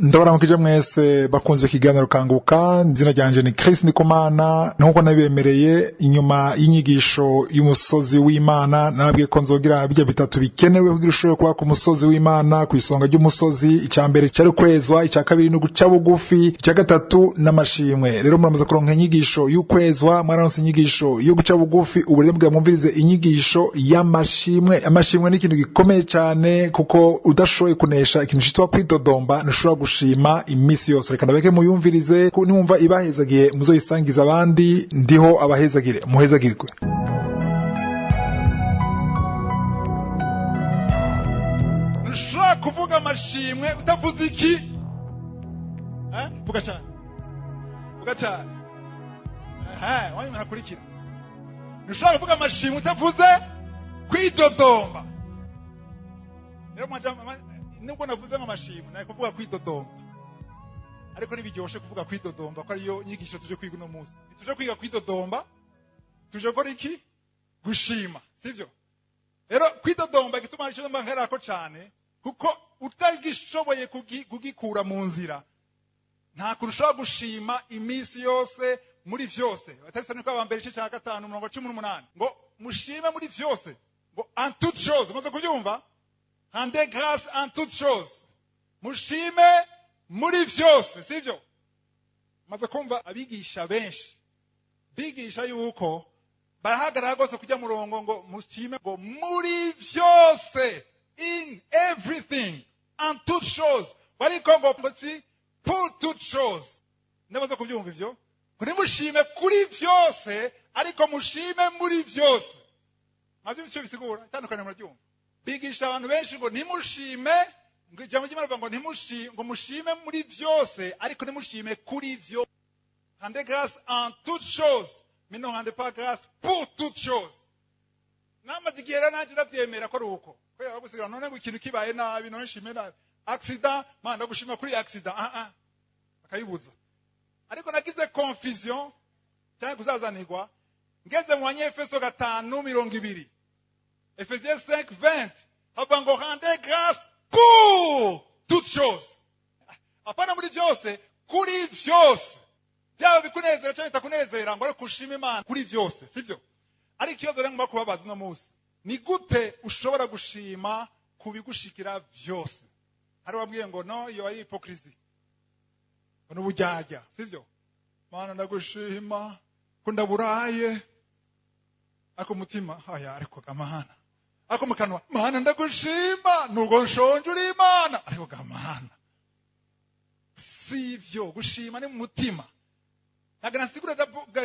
Ndabaramukije mwese bakunze ikiganiro Kanguka. Nzina ryanje ni Chris Ndikumana. Nkuko nabibemereye, inyuma y'inyigisho y'umusozi w'Imana nabwiye ko nzogira bijya bitatu bikenewe kugira ushobore kuba ku musozi w'Imana, ku isonga ry'umusozi. Icya mbere cyari kwezwa, icya kabiri no guca bugufi, icya gatatu n'amashimwe. Rero muramaze kuronka inyigisho y'ukwezwa, mwaronse inyigisho yo guca bugufi, ubu rero mwumvirize inyigisho y'amashimwe. Amashimwe ni ikintu gikomeye cyane, kuko udashoboye kunesha ikintu cyitwa kwidodomba ntushobora gushima imisi yose. Reka ndabeke muyumvirize, nimwumva ibahezagiye muzoyisangiza abandi. Ndiho abahezagire, muhezagirwe. Ntushobora kuvuga amashimwe utavuze iki? Vuga cyane, vuga cyane. Wanyuma nakurikira. Ntushobora kuvuga amashimwe utavuze kwidodomba. Rero nubwo navuze amashimwe naye kuvuga kwidodomba, ariko nibiryoshe kuvuga kwidodomba ko ariyo nyigisho tuje kwiga uno munsi. Tuje kwiga kwidodomba, tuje gukora iki? Gushima, sivyo? Rero kwidodomba gituma icyo mbangerako cyane, kuko utagishoboye kugikura mu nzira nta kurushaho gushima imisi yose muri vyose. Batasaniko abambere igice cya 5:18 ngo mushime muri vyose, ngo en toute chose. Muze kubyumva? Rendez grâce en toutes choses. Mushime muri vyose, sivyo? Maze kumva abigisha benshi bigisha yuko barahagarara gose kujya murongo ngo mushime ngo muri vyose, in everything, en toutes choses. Bariko ngo mutsi pour toutes choses. Ndamaze kubyumva ivyo? Kuri mushime kuri vyose, ariko mushime muri vyose. Maze icyo bisigura itandukanye murabyumva. Bigisha abantu benshi ngo ntimushime, ngo ijambo ry'Imana ngo ntimushime, ngo mushime muri vyose, ariko ntimushime kuri vyo. Rendez grâce en toutes choses, mais ne rendez pas grâce pour toutes choses. Namaze igihe rero nanjye ndavyemera ko ari uko. Kubera gusigira none ngo ikintu kibaye nabi none nshime nabi. Accident, manda gushima kuri accident. Akayibuza. Ariko nagize confusion cyangwa kuzazanirwa ngeze mu Efeso 5:20. Ephésiens 5:20. Hava ngo rendez grâce pour toutes choses. Apana muri vyose, kuri vyose. Byaba bikunezera cyangwa bitakunezera ngo kushima Imana kuri vyose, sivyo? Ari ikibazo rero ngomba kubabaza no munsi. Ni gute ushobora gushima kubigushikira vyose? Hari wabwiye ngo no, iyo ari hypocrisie. Ngo n'ubujyajya, sivyo? Mana ndagushima ko ndaburaye. Ako mutima haya ariko kamahana. Ako mukanwa Mana ndagushima nubwo nshonje uri Imana, ariko kamahana. Sivyo, gushima ni mu mutima. Nagana sigura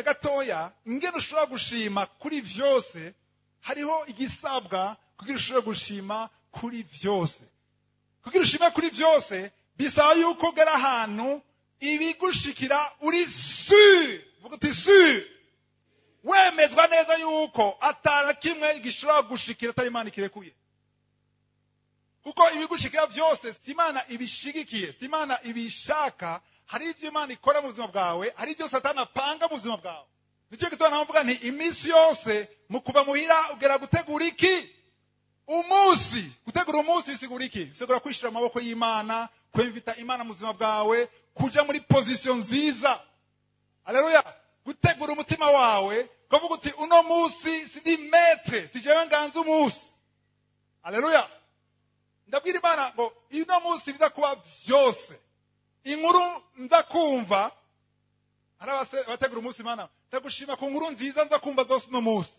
gatoya ingene ushobora gushima kuri vyose. Hariho igisabwa kugira ushobora gushima kuri vyose. Kugira ushima kuri vyose bisaba yuko gara ahantu ibigushikira uri sûr. Vuga uti sûr. Wemezwa neza yuko atana kimwe gishobora gushikira atari Imana ikirekuye. Kuko ibigushikira vyose si Imana ibishigikiye, si Imana ibishaka. Hari ivyo Imana ikora mu buzima bwawe, hari ivyo Satani apanga mu buzima bwawe. Nicyo gituma navuga nti imisi yose mu kuva muhira ugera gutegura iki? Umunsi. Gutegura umunsi bisigura iki? Bisigura kwishira amaboko y'Imana, kwemvita Imana mu buzima bwawe, kuja muri position nziza. Haleluya. Gutegura umutima wawe, kuvuga uti uno munsi sindi maître, si jewe nganza umunsi. Haleluya. Ndabwira Imana ngo uno munsi biza kuba vyose. Inkuru nza kumva, hari abategura umunsi Imana, ndagushima ku nkuru nziza nza kumva zose uno munsi.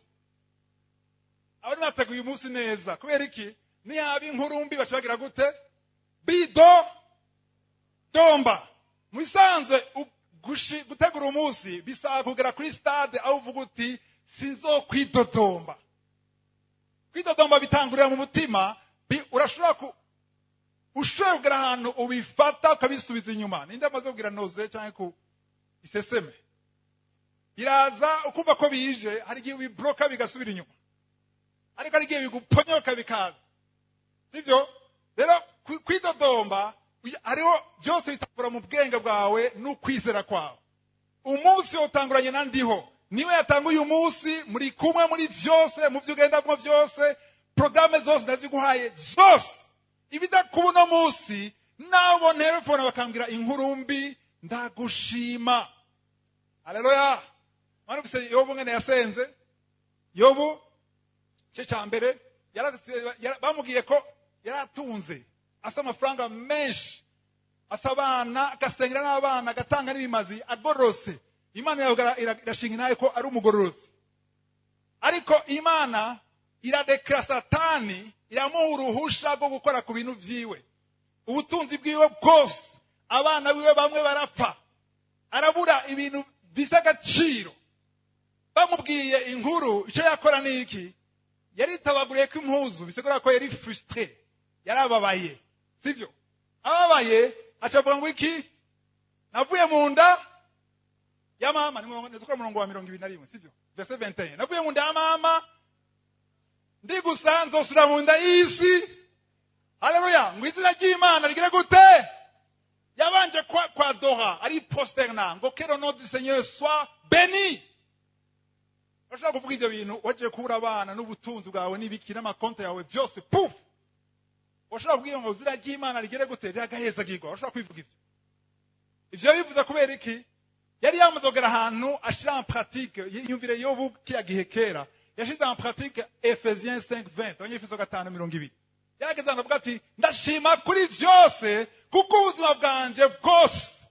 Abari bateguye umunsi neza, kubera iki? Ni haba inkuru mbi bacagira gute? Domba. Musanzwe gutegura umunsi bisaba kugera kuri stade aho uvuga uti sinzokwidodomba. Kwidodomba bitangurira mu mutima, urashobora kugera ahantu ubifata ukabisubiza inyuma. Ninde amaze kugira noze cyangwa ku iseseme? Biraza ukumva ko bije, hari igihe ubibloka bigasubira inyuma. Ariko hari igihe biguponyoka bikaza. Sivyo? Rero kwidodomba hariho byose bitangura mu bwenge bwawe n'ukwizera kwawe. Umunsi utanguranye na ndiho. Niwe yatanguye umunsi, muri kumwe muri vyose, mu byo ugendamo vyose, programme zose ndaziguhaye zose. Ibidakuba uno munsi nabo telefone bakambwira inkuru mbi ndagushima. Haleluya. Mwana bise Yobu ngene yasenze. Yobu cyo cyambere bamubwiye ko yaratunze asa amafaranga menshi, asabana agasengera n'abana agatanga n'ibimazi agorose. Imana irashinga naye ko ari umugororotsi, ariko Imana iradekara Satani iramuha uruhusha rwo gukora ku bintu vyiwe. Ubutunzi bwiwe bwose, abana biwe bamwe barapfa, arabura ibintu bisagaciro. Bamubwiye inkuru icyo yakora niki, yari tabaguriye ko impuzu, bisigura ko yari frustré, yarababaye, sivyo? Ababaye acavuga ngo iki, navuye mu nda ya mama, nizukura murongo wa 21, sivyo? Verset 21, navuye mu nda ya mama ndi gusa nzosubira mu nda y'isi. Haleluya. Ngo izina ry'Imana rigire gute? Yabanje kwa doha ari posterna ngo que le nom du Seigneur soit béni. Bashaka kuvuga ibyo bintu waje kubura abana n'ubutunzi bwawe n'ibiki n'amakonto yawe byose puf. Bashaka kuvuga ngo izina ry'Imana rigire gute? Ryagaheza gigwa. Bashaka kwivuga ibyo. Ivyo bivuze kubera iki? Yari yamuzogera ahantu ashira en pratique yumvire Yobu kiyagihe kera. Yashize en pratique Ephésiens 5:20. Abanyefeso 5:20. Yarageze avuga ati ndashima kuri vyose kuko ubuzima bwanje bwose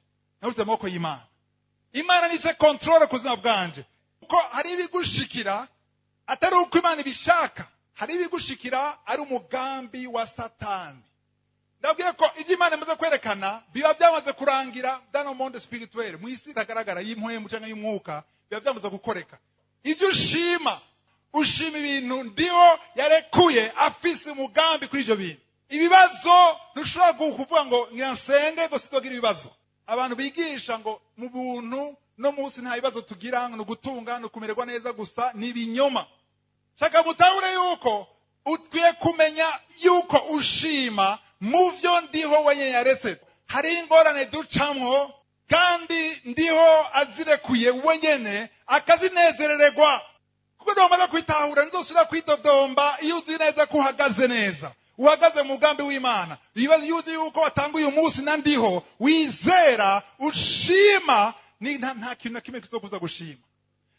nabuze amaboko y'Imana. Imana nice control ku buzima bwanje. Kuko hari ibigushikira atari uko Imana ibishaka, hari ibigushikira ari umugambi wa Satani. Ndabwiye ko ibyo Imana imaze kwerekana biba byamaze kurangira dans le monde spirituel, mu isi itagaragara y'impuhemu cyangwa y'umwuka, biba byamaze gukoreka. Ibyo ushima ibintu ndiho yarekuye afise umugambi kuri ibyo bintu. Ibibazo ntushobora kuvuga ngo nyansenge ngo sitogira ibibazo. Abantu bigisha ngo mu buntu no munsi nta bibazo tugira, no gutunga no kumererwa neza gusa n'ibinyoma. Shaka mutahure yuko utwiye kumenya yuko ushima mu byo ndiho wenye yaretse. Hari ingorane ducamwo kandi ndiho azirekuye wenyene akazinezerererwa. Kuko ndomaze kwitahura nzosubira kwitodomba iyo uzi neza ko uhagaze neza, uhagaze mu mugambi w'Imana. Bibaza yuzi yuko watanguye umunsi na ndiho wizera ushima, ni nta kintu na kimwe kizokuza gushima.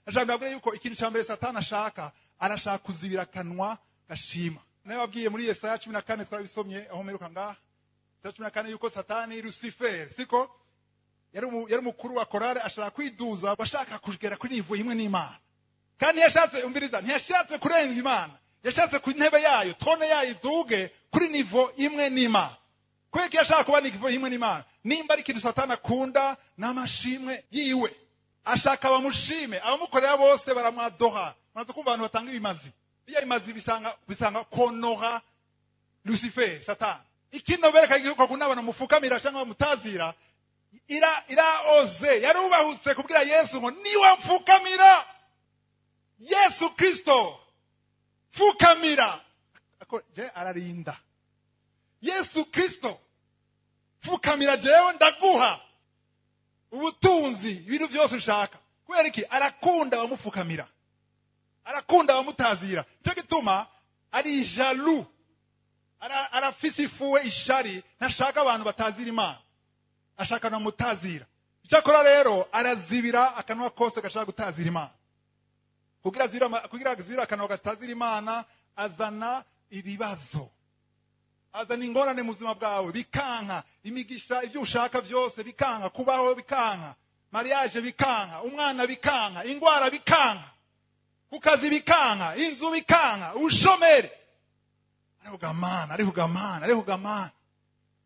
Ashaka ndabwira yuko ikintu cya mbere Satani ashaka, arashaka kuzibira kanwa gashima. Nayo wabwiye muri Yesaya 14 twabisomye aho meruka ngaha. Yesaya 14 yuko Satani Lucifer siko yari mukuru wa korale, ashaka kwiduza, bashaka kugera kuri nivo imwe n'Imana. Kandi yashatse umviriza, ntiyashatse kurenza Imana, yashatse ku ntebe yayo, tone yayo iduge kuri nivo imwe n'Imana. Kweki yashaka kuba nivo imwe n'Imana. Nimba ari ikintu Satani akunda n'amashimwe yiwe, ashaka bamushime, abamukorera bose baramwadoha. Muraza kumva abantu batanga ibimazi, biya imazi bisanga konora Lucifer Satani. Ikino bereka yuko kunabana mufukamira cyangwa mutazira, ira oze yarubahutse kubwira Yesu ngo niwe mfukamira Yesu Kristo, fukamira. Ako je ararinda Yesu Kristo, fukamira jewe ndaguha ubutunzi ibintu byose ushaka. Kubera iki? Arakunda bamufukamira, arakunda bamutazira. Cyo gituma ari jaloux, arafisifuwe ishari, ntashaka abantu batazira Imana, ashaka na mutazira. Cyakora rero arazibira akanwa kose gashaka gutazira Imana. Kugira zira akanwa gatazira Imana azana ibibazo, azana ingorane mu buzima bwawe, bikanka imigisha, ibyo ushaka byose bikanka, kubaho bikanka, mariage bikanka, umwana bikanka, ingwara bikanka, kukazi bikanka, inzu bikanka, ushomere. Arehugamana.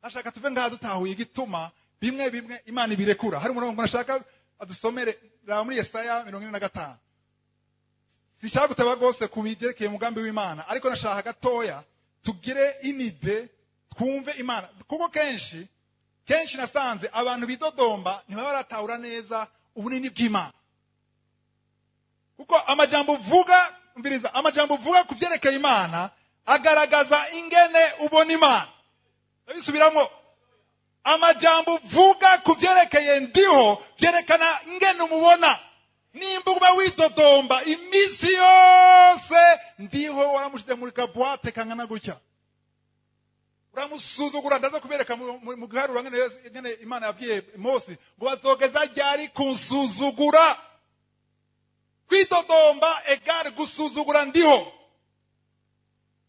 Ashaka tuve ngaha dutahuye igituma bimwe Imana ibirekura. Hari umurongo nashaka adusomere muri Yesaya 45. Sishaka gutaba gose kubigerekeye umugambi w'Imana, ariko nashaka gatoya tugire inide twumve Imana. Kuko kenshi nasanze abantu bidodomba ntibaba baratahura neza ubunini bw'Imana. Kuko amajambo uvuga kuvyerekeye Imana agaragaza ingene ubona Imana. Abisubiramo, amajambo uvuga kuvyerekeye ndiho vyerekana ingene umubona. Nimba uba widodomba iminsi yose ndiho waramushize muri kabuate kangana gutya, uramusuzugura. ndaza kubereka mu giharuro ngene Imana yabwiye Mose ngo bazogeza ryari kunsuzugura. Kwidodomba egare gusuzugura ndiho.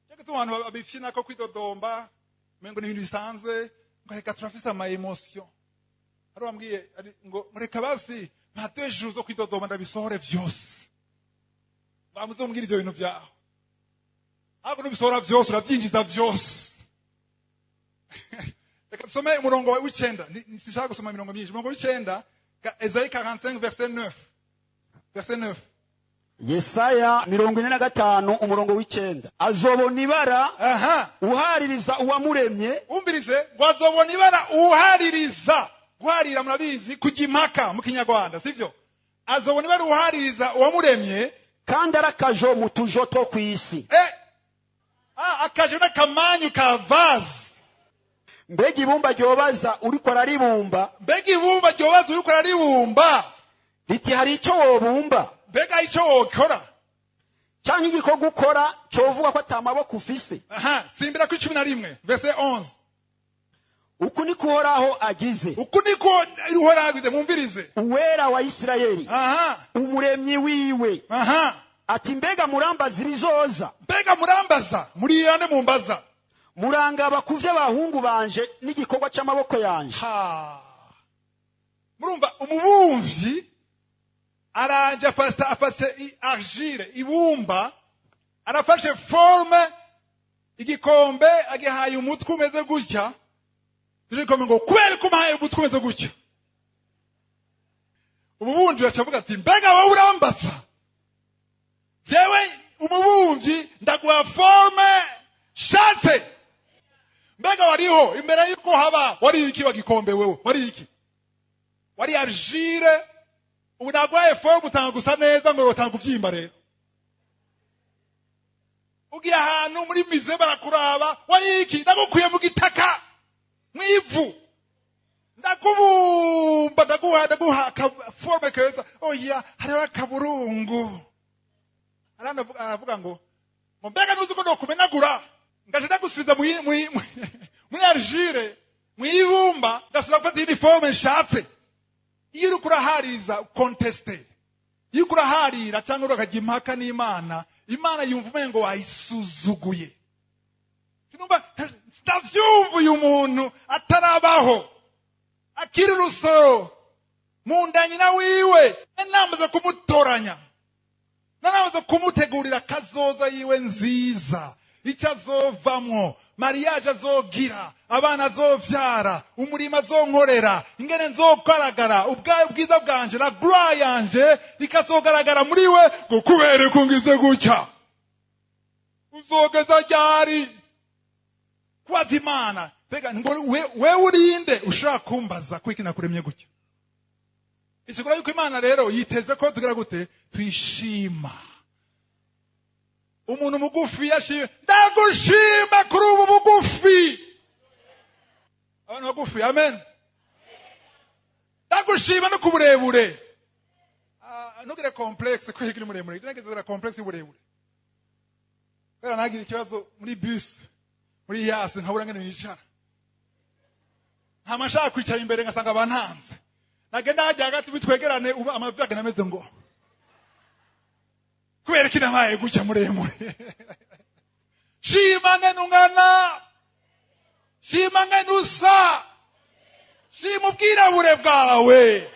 Cyangwa abantu babifyina ko kwidodomba mengo ni ibintu bisanzwe ngo reka turafise ama emotion. Ari wambwiye ngo mureka basi mpatwe ijuru zo kwidodomba ndabisohore vyose. Bamuzombwira ivyo bintu vyaho. Abo nubisohora vyose uravyinjiza vyose. Reka tusome umurongo w'icenda. Sishaka gusoma imirongo myinshi. Umurongo w'icenda Esaïe 45 verset 9. Verset 9. Yesaya 45 umurongo w'icenda. Azobona ibara uhaririza uwamuremye. Umbirize ngo azobona ibara uhaririza. Guharira murabizi kujya impaka mu Kinyarwanda sivyo? Azobona ibara uhaririza uwamuremye kandi arakajo mu tujo two kwisi. Akaje n'akamanyu ka vaze. Mbega ibumba ryobaza uriko araribumba. Mbega ibumba ryobaza uriko araribumba. Riti hari ico wobumba. Mbega ico wokora. Canke igikorwa ukora covuga ko atamaboko ufise. Simbira ku 11 verset 11. Uku niko Uhoraho agize. Uku niko Uhoraho agize mumvirize. Uwera wa Isirayeli. Umuremyi wiwe. Ati mbega murambaza ibizoza. Mbega murambaza muriyane mumbaza. Murangaba kuvye abahungu banje n'igikorwa c'amaboko yanje. Murumva umubumvyi aranje afase argile ibumba arafashe forme igikombe agihaye umutwe umeze gutya. Turikome ngo kweli kumahaye umutwe umeze gutya. Umubumvyi acavuga ati mbega wowe urambaza. Jewe umubumvyi ndaguha forme shatse. Mbega wariho imbere yuko haba wari iki wagikombe wewe wari iki? Wari argile unagwaye forme utanga gusa neza ngo utanga kuvyimba rero. Ugiye ahantu muri mize barakuraba wari iki ndagukuye mu gitaka mwivu. Ndakubumba ndaguha forme keza. Oya hariho akaburungu. Aravuga ngo mbega nuzi ko dokumenagura ngaje ndagusubiza muri argile mwibumba ndasubira gufata iyi forme nshatse. Iyo uri kurahariza conteste, iyo kuraharira cyangwa urakagira impaka n'Imana, Imana yumva umengo wayisuzuguye. Sinumva ndavyumva uyu muntu atarabaho akiri urusoro mu nda nyina wiwe namaze kumutoranya. Namaze kumutegurira kazoza yiwe nziza. Icyo azovamwo, mariage azogira, abana azovyara, umurimo azonkorera, ingene nzogaragara, ubwayo bwiza bwanje na gloire yanje ikazogaragara muri we ngo kubere kungize gutya. Uzogeza ryari? Kwaza Imana. Mbega ngo we urinde ushaka kumbaza kwiki nakuremye gutya. Isigura yuko Imana rero yiteze ko tugira gute twishima. Umuntu mugufi yashimye ndagushima kuri ubu bugufi. Abantu bagufi amen. Ndagushima no kuburebure. Ntugire complexe kwigire muremure. Nageze complexe y'uburebure. Kandi nagira ikibazo muri bus muri yase nkabura ngene nicara. Ntamashaka kwicara imbere ngasanga abantanze. Nagenda hajya hagati bitwegerane uba amavi aganameze ngo kubera kina maye gutya muremure. Shima ngenungana. Shima ngenusa. Shima ubwirabure bwawe.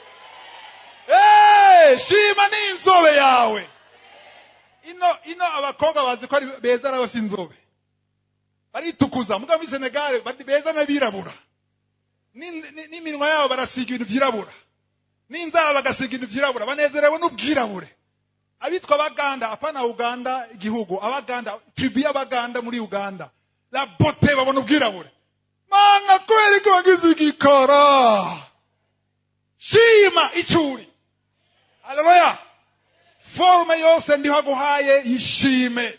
Shima n'inzobe yawe. Ino abakobwa bazi ko ari beza n'abafite inzobe. Baritukuza muga muri Senegal badi beza n'abirabura. N'iminwa yabo barasiga ibintu vyirabura. N'inzara bagasiga ibintu vyirabura banezerewe n'ubwirabure. Abitwa Abaganda apana Uganda igihugu Abaganda tribu y'Abaganda muri Uganda la beauté babona ubwirabure. Mana kweli ko bagize igikora. Shima icuri. Haleluya. Forme yose ndiho guhaye yishime.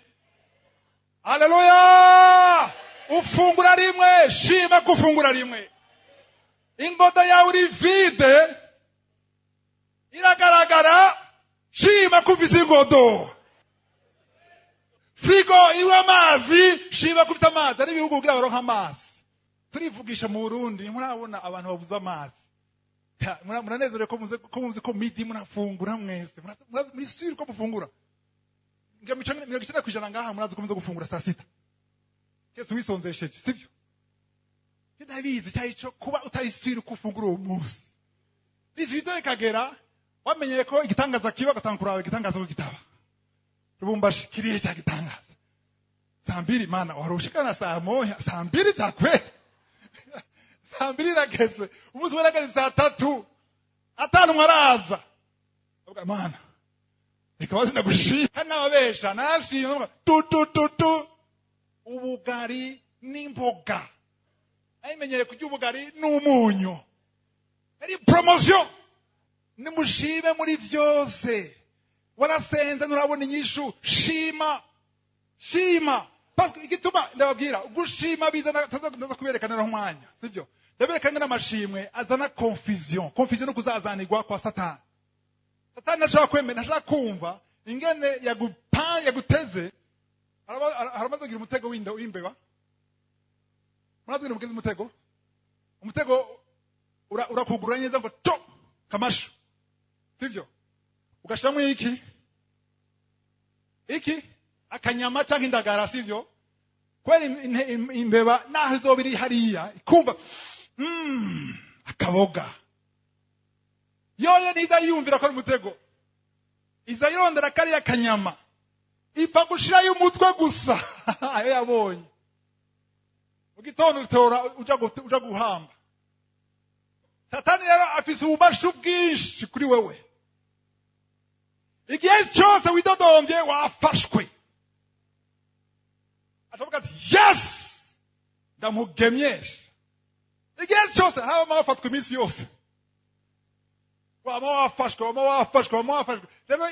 Haleluya. Ufungura rimwe shima kufungura rimwe. Ingoda yawe uri vide iragaragara. Shima kufise ingodo. Frigo iwe amazi shima kufite amazi. Ari ibihugu kugira baronka amazi. turivugisha mu Burundi murabona abantu babuza amazi muranezere ko muzi ko midi munafungura mwese muri siri ko mufungura ngamico 90% ngaha murazi ko muze gufungura saa sita kese wisonzesheje sivyo ndabizi cyayico kuba utari siri kufungura uwo munsi bizito ikagera wamenyeye ko igitangaza kiba gatankurawe igitangaza ko kitaba rubumbashi kiriye cya gitangaza saa 2 mana warushikana saa moya saa 2 takwe saa 2 rageze umunsi warageze saa 3 atanu mwaraza avuga mana ikabazi ndagushika nababesha nashimye tu ubugari n'imboga ayimenyere kurya ubugari n'umunyu ari promotion nimushime muri byose warasenze nurabona inyishu shima parce igituma ndababwira gushima bizana taza kuberekanira umwanya sivyo ndaberekana n'amashimwe azana confusion no kuzazanirwa kwa satani nashaka kwemera nashaka kumva ingene yaguteze haramaze kugira umutego w'imbeba murazi mugeze umutego urakugura neza ngo to kamashu sivyo ugashiramo iki akanyama cyangwa indagara sivyo kweli imbeba naho izobiri hariya ikumva akaboga yoye niza yumvira ko ari umutego iza yirondera kari akanyama ipfa gushira y'umutwe gusa ayo yabonye ugitondo utora uja guhamba satani yari afise ububasha bwinshi kuri wewe igihe cyose widodombye wafashwe atavuga ati yes ndamugemyesha igihe cyose haba mafatwa iminsi yose wama wafashwe rero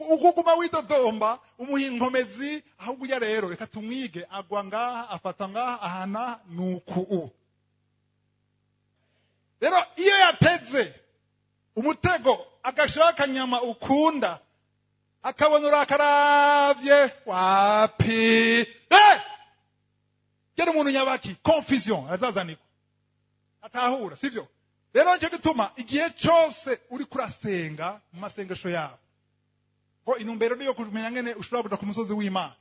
ukuguma widodomba umuhinkomezi ahubwo ya rero reka tumwige agwa ngaha afata ngaha ahana nuku rero iyo yateze umutego agashaka nyama ukunda akabona urakaravye wapi gera umuntu nyabaki confusion azazaniko atahura sivyo rero nje gituma igihe cyose uri kurasenga mu masengesho yawe ko inumbero niyo kumenya ngene ushobora kuja ku musozi w'Imana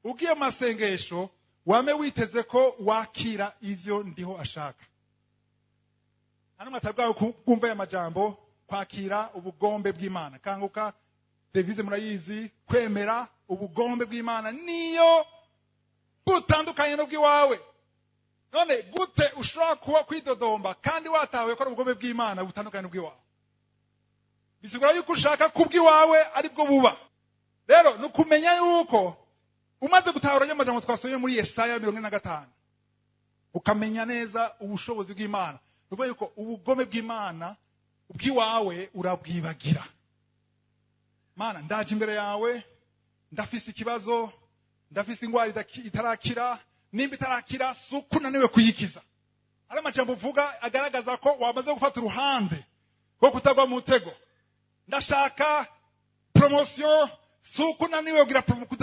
ugiye mu masengesho wame witeze ko wakira ivyo ndiho ashaka hano matabwa kumva ya majambo kwakira ubugombe bw'Imana kanguka devise murayizi kwemera ubugombe bw'Imana niyo butandukanye no bw'iwawe none gute ushobora kuba kwidodomba kandi watawe ko ubugombe bw'Imana butandukanye no bw'iwawe bisigura yuko ushaka kubw'iwawe ari bwo buba rero nukumenya yuko umaze gutahura y'amajambo twasoye muri Yesaya 45 ukamenya neza ubushobozi bw'Imana nuvuga yuko ubugombe bw'Imana ubw'iwawe urabwibagira mana ndaje imbere yawe ndafise ikibazo ndafise ingwara itarakira nimba itarakira sukunaniwe kuyikiza ari amajambo uvuga agaragaza ko wamaze gufata uruhande rwo kutagwa mu mutego ndashaka promotion sukunaniwe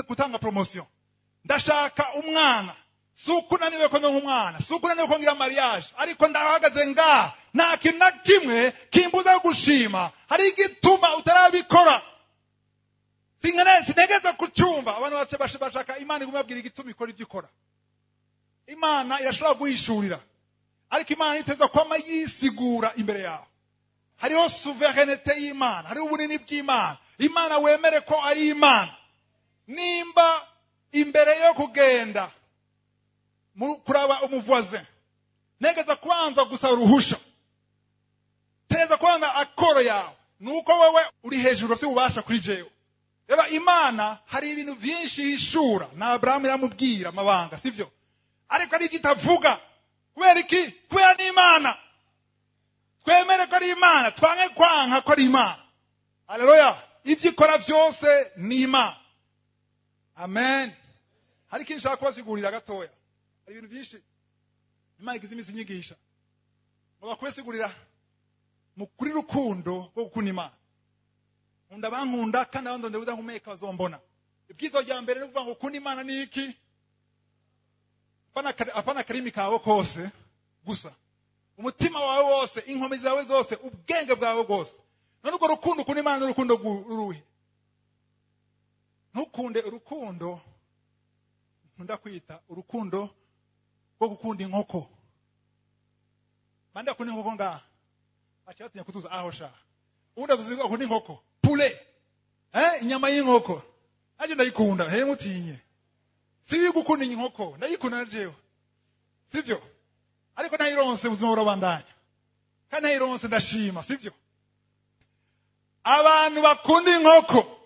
gutanga promotion ndashaka umwana sukunaniwe ko n'umwana sukunaniwe ko ngira mariage ariko ndahagaze nga nta kintu na kimwe kimbuza gushima hari igituma utarabikora sinegeza kucyumva abantu bace bashaka Imana igumabwira igituma ikora ibyo ikora Imana irashobora guhishurira ariko Imana iteza kwama yisigura imbere yawe hariho souverainete y'Imana hariho ubunini bw'Imana Imana wemere ko ari Imana nimba imbere yo kugenda kuraba umuvoisin negeza kwanza gusaba uruhusha teza kwanza akoro yawe nuko wewe uri hejuru si ubasha kuri jewe rero Imana hari ibintu byinshi hishura na Abraham yamubwira amabanga sivyo ariko ari kitavuga kubera iki kubera ni Imana twemere ko ari Imana twange kwanka ko ari Imana haleluya ivyo ikora byose ni Imana amen hari kintu nshaka kubasigurira gatoya hari ibintu byinshi Imana igize imisi nyigisha ngo kwesigurira mu kuri rukundo rwo gukunda Imana unda bankunda kandi abandi ndabudahumeka bazombona ibyizo rya mbere no kuvuga ngo kunda Imana ni iki apana karimi kawe kose gusa, umutima wawe wose, inkomezi zawe zose, ubwenge bwawe bwose. None urwo rukundo ukunda Imana n'urukundo ruruhe? Ntukunde urukundo nkunda kwita urukundo rwo gukunda inkoko. Bande akunda inkoko ngaha, batinya kutuza aho sha. Ubundi tuziga akunda inkoko, poulet, inyama y'inkoko. Aje ndayikunda, mutinye. Sibi gukunda inkoko, ndayikunda jewe. Sivyo? Ariko nayironse ubuzima burabandanya. Kandi nayironse ndashima, sivyo? Abantu bakunda inkoko,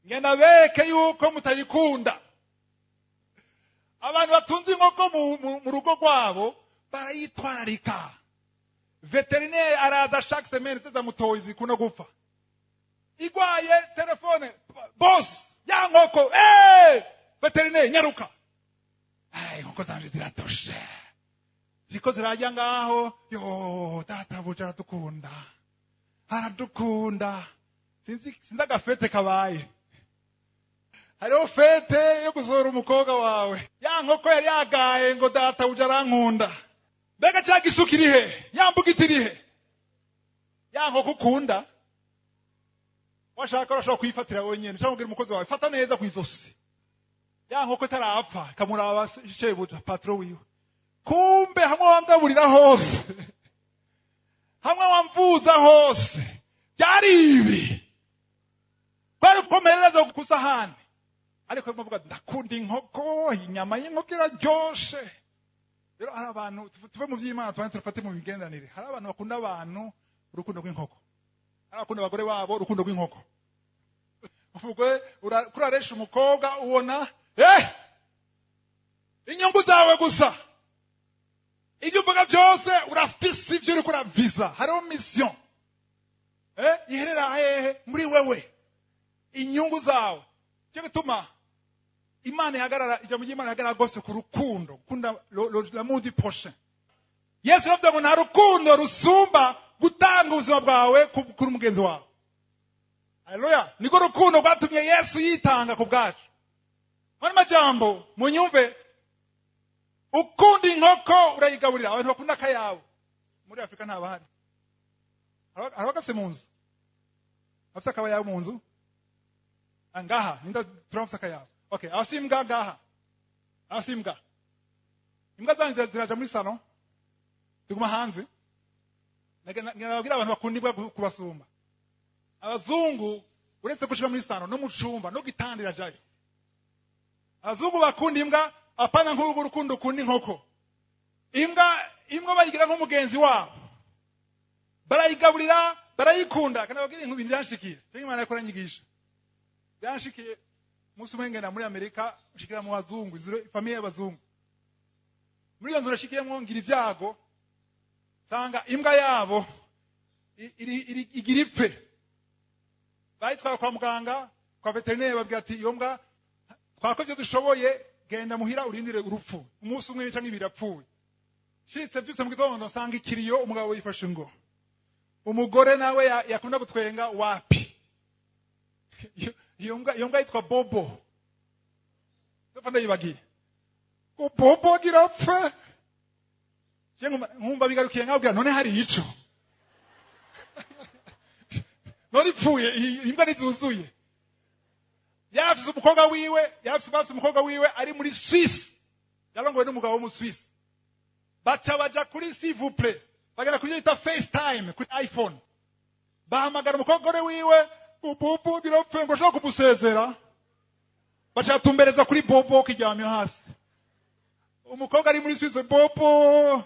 ngenda beke yuko mutayikunda. Abantu batunze inkoko mu rugo rwabo barayitwararika. Veterinaire araza chaque semaine teza mutoyi zikunda gupfa. Igwaye telefone, boss, ya nkoko, veterinaire nyaruka. Inkoko zanje ziratoshe. Ziko zirajya ngaho, yo data buja aradukunda. Aradukunda. Sindaga fete kabaye. Hariho fete yo gusohora umukobwa wawe. Ya nkoko yari yagaye ngo data buja arankunda. Mbega cya gisuka iri he? Yambuga iri he? Ya nkoko ukunda. Washaka urashobora kuyifatira wenyine. Cyangwa ubwira umukozi wawe, fata neza ku izosi. Ya nkoko itarapfa, ikamuraba shebuja, patro wiwe. Kumbe hamwe wamgaburira hose. Hamwe wamvuza hose. Byari ibi. Bari komereza ku sahani. Ariko bavuga ndakunda inkoko, inyama y'inkoko iraryoshe. Rero hari abantu tuve mu by'Imana turafate mu bigendanire. Hari abantu bakunda abantu urukundo rw'inkoko. Hari abakunda abagore babo urukundo rw'inkoko. Ubwo uraresha umukobwa ubona inyungu zawe gusa. Ibyo uvuga byose urafise ibyo uri kuraviza. Hariho mission. Iherera hehe muri wewe. Inyungu zawe. Cyo gituma Imana yagarara, ijambo ry'Imana yagarara gose ku rukundo, kunda l'amour du prochain. Yesu yavuze ngo nta rukundo rusumba gutanga ubuzima bwawe kuri mugenzi wawe. Haleluya. Niko rukundo rwatumye Yesu yitanga ku bwacu. Hano majambo munyumve, ukunda inkoko urayigaburira. Abantu bakunda akayabu muri Afrika nta bahari. Hari bagafise mu nzu. Afise akayabu mu nzu. Angaha ninda turamfise akayabu. Okay, abasimbwa ngaha. Abasimbwa. Imbwa zanjye ziraja muri salon. Tuguma hanze. Nababwira abantu bakunda imbwa kubasumba. Abazungu uretse kushika muri salon no mu cumba no gitandira jaye. Abazungu bakunda imbwa apana nk'urugo rukundo ukunda inkoko. Imbwa bayigira nk'umugenzi wabo. Barayigaburira, barayikunda. Kana babwira inkubiri byanshikiye. Cyo Imana yakora nyigisha. Byanshikiye musi umengena muri Amerika ushikira mu bazungu, famille y'abazungu. Muri iyo nzu rashikiyemo ngira ibyago. Sanga imbwa yabo igira ipfe. Bayitwara kwa muganga, kwa veterinaire babwira ati iyo mbwa twakoze dushoboye genda muhira urindire urupfu. Umunsi umwe cyangwa ibiri apfuye. Shitse byose mu gitondo sanga ikiriyo umugabo yifashe ngo. Umugore nawe yakunda gutwenga wapi. Iyo mbwa yitwa Bobo. Ndafanda yibagiye. Ko Bobo girapfa. Nkumva bigarukiye nkabwira none hari ico. None ipfuye imbwa nizuzuye. Yafise umukobwa wiwe ari muri Swiss. Yarongowe n'umugabo wo mu Swiss. Baja kuri s'il vous plaît. Bagera kuri yita FaceTime kuri iPhone. Bahamagara umukobwa wiwe, Bobo girapfa ngo shaka kumusezera. Bacatumbereza kuri Bobo kijyamye hasi. Umukobwa ari muri Swiss, Bobo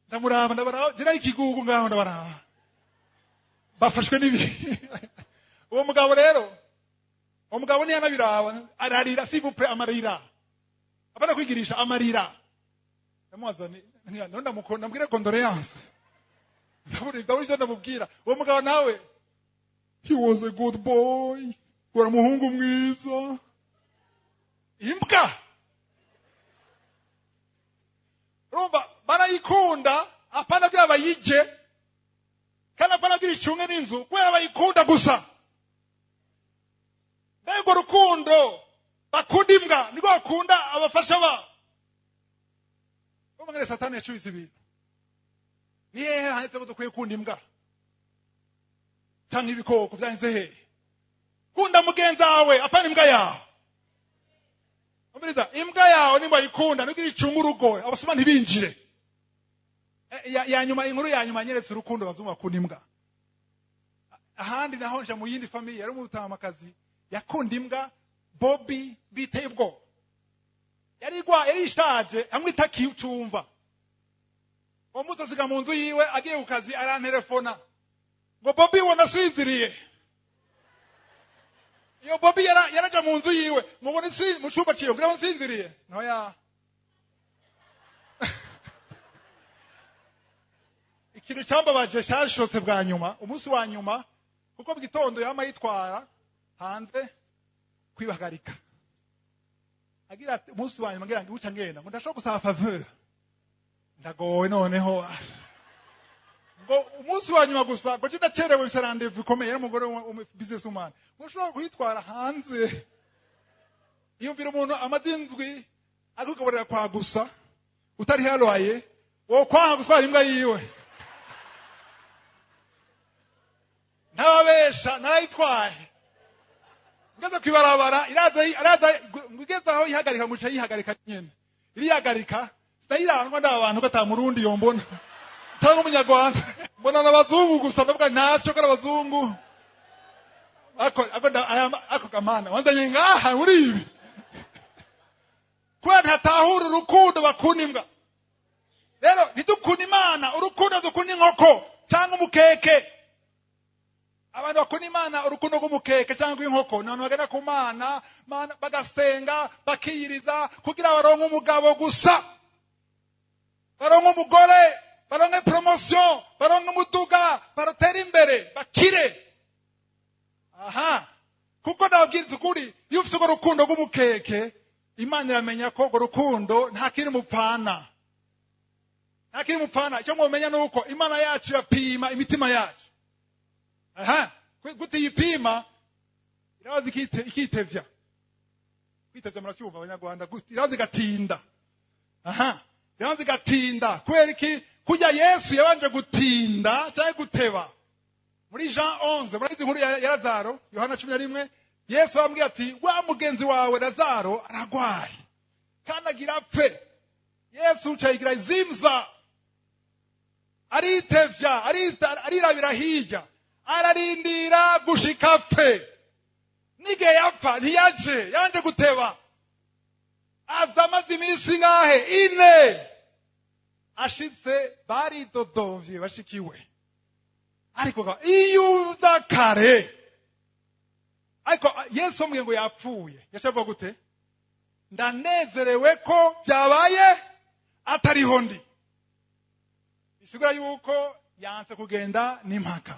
ndamuraba jera ikigugu ngaho ndabaraba. Bafashwe nibi. Uwo mugabo rero, umugabo ni yanabiraba ararira s'il vous plaît amarira. Abana kwigirisha amarira. Ndamwazane ndamukunda mbwire condoléance. Ndaburi ndamubwira. Uwo mugabo nawe, he was a good boy. Wari muhungu mwiza. Imbwa. Rumba barayikunda apana bya bayije. Kana apana bya icunge n'inzu kwera bayikunda gusa. Bego rukundo bakunda imbwa niko bakunda abafasha ba. umwe satani yacuritse ibintu ni hehe handitse ko dukwiye kunda imbwa cyangwa ibikoko byanditse hehe kunda mugenzi wawe apana imbwa yawe umuriza imbwa yawe nimba yikunda nugira icunga urugo abasuma ntibinjire ya nyuma inkuru ya nyuma nyeretse urukundo bazungu bakunda imbwa ahandi naho nje mu yindi family yari umutamakazi yakunda imbwa Bobby biteye ubwo yari ishaje hamwe itakicyumva umuza siga mu nzu yiwe agiye ku kazi arantelefona ngo Bobby wona sinziriye iyo Bobby yaraja mu nzu yiwe mubone si mu cyumba ciyo ngira nsinziriye noya ikintu cyambabaje cyashotse bwa nyuma umunsi wa nyuma kuko bwitondo yama yitwara hanze kwibagarika agira umunsi wa nyuma ngira ngo uca ngenda ngo ndashaka gusaba faveur ndagowe noneho ngo umunsi wa nyuma gusa ngo kidacerewe bisarandevu ikomeye n'umugore business woman ushobora kuyitwara hanze yumvira umuntu amazinzwi akugaburira kwa gusa utari haloye wo kwanga gutwara imbwa yiwe ntababesha narayitwaye ngeze kwibarabara iraza ngeze aho yihagarika ngo yihagarika nyene irihagarika sinayiranwa ndabantu gatamurundi yombona cyangwa umunyarwanda mbona n'abazungu gusa ndavuga ntacyo kora abazungu ako kamana wanzanye ngaha muri ibi kwa ntatahura urukundo bakunda imbwa rero nidukunda Imana urukundo dukunda inkoko cyangwa umukeke abantu bakunda Imana urukundo rw'umukeke cyangwa inkoko none bagana ku Mana bagasenga bakiyiriza kugira baronke umugabo gusa baronke umugore baronke promotion baronke umuduga barotera imbere bakire aha kuko ndababwiriza ukuri iyo ufite urukundo rw'umukeke Imana iramenya ko urukundo nta kiri mupfana icyo mwomenya nuko Imana yacu yapima imitima yacu aha gute yipima irabaza ikitevya muracyumva abanyarwanda irabaza igatinda aha irabaza igatinda kubera iki kujya Yesu yabanje gutinda cyangwa guteba muri Jean 11 murabizi inkuru ya Lazaro Yohana 11 Yesu amubwiye ati wa mugenzi wawe Lazaro aragwaye kandi agira apfe Yesu ucayigira zimza aritevya arirabira hirya ararindira gushika apfe nige yapfa ntiyaje yanje guteba aza amaze iminsi ngahe ine ashitse baridodomvye bashikiwe ariko iyo uza kare ariko Yesu amubwiye ngo yapfuye yashavuga gute ndanezerewe ko byabaye atariho ndi bisigura yuko yanse kugenda n'impaka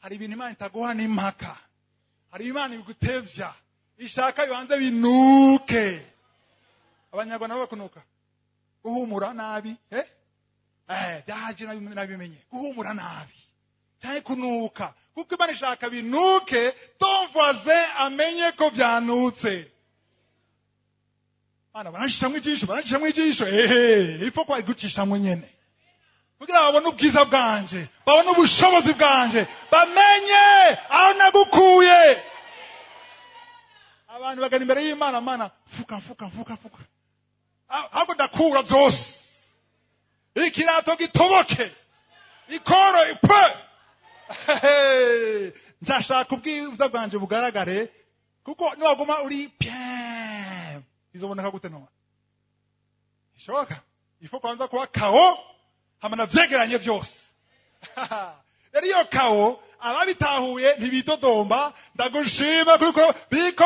hari ibintu Imana itaguha n'impaka hari Imana igutevya ishaka bibanze binuke abanyarwanda bakunuka guhumura nabi byahaje nabimenye guhumura nabi cyane kunuka kuko Imana ishaka binuke ton voisin amenye ko byanutse Mana barancishamwe ijisho ifo kwa igucishamwe nyene kugira babone ubwiza bwanje babone ubushobozi bwanje bamenye aho nagukuye abantu bagana imbere y'Imana mana fuka ahubwo ndakura byose ikirato gitoboke ikoro ipe ndashaka ubwiza bwanje bugaragare kuko niwaguma uri bien bizoboneka gute none ishoka ifo kwanza kuba kao hamana vyegeranye byose rero iyo kao ababitahuye ntibidodomba ndagushima kuko biriko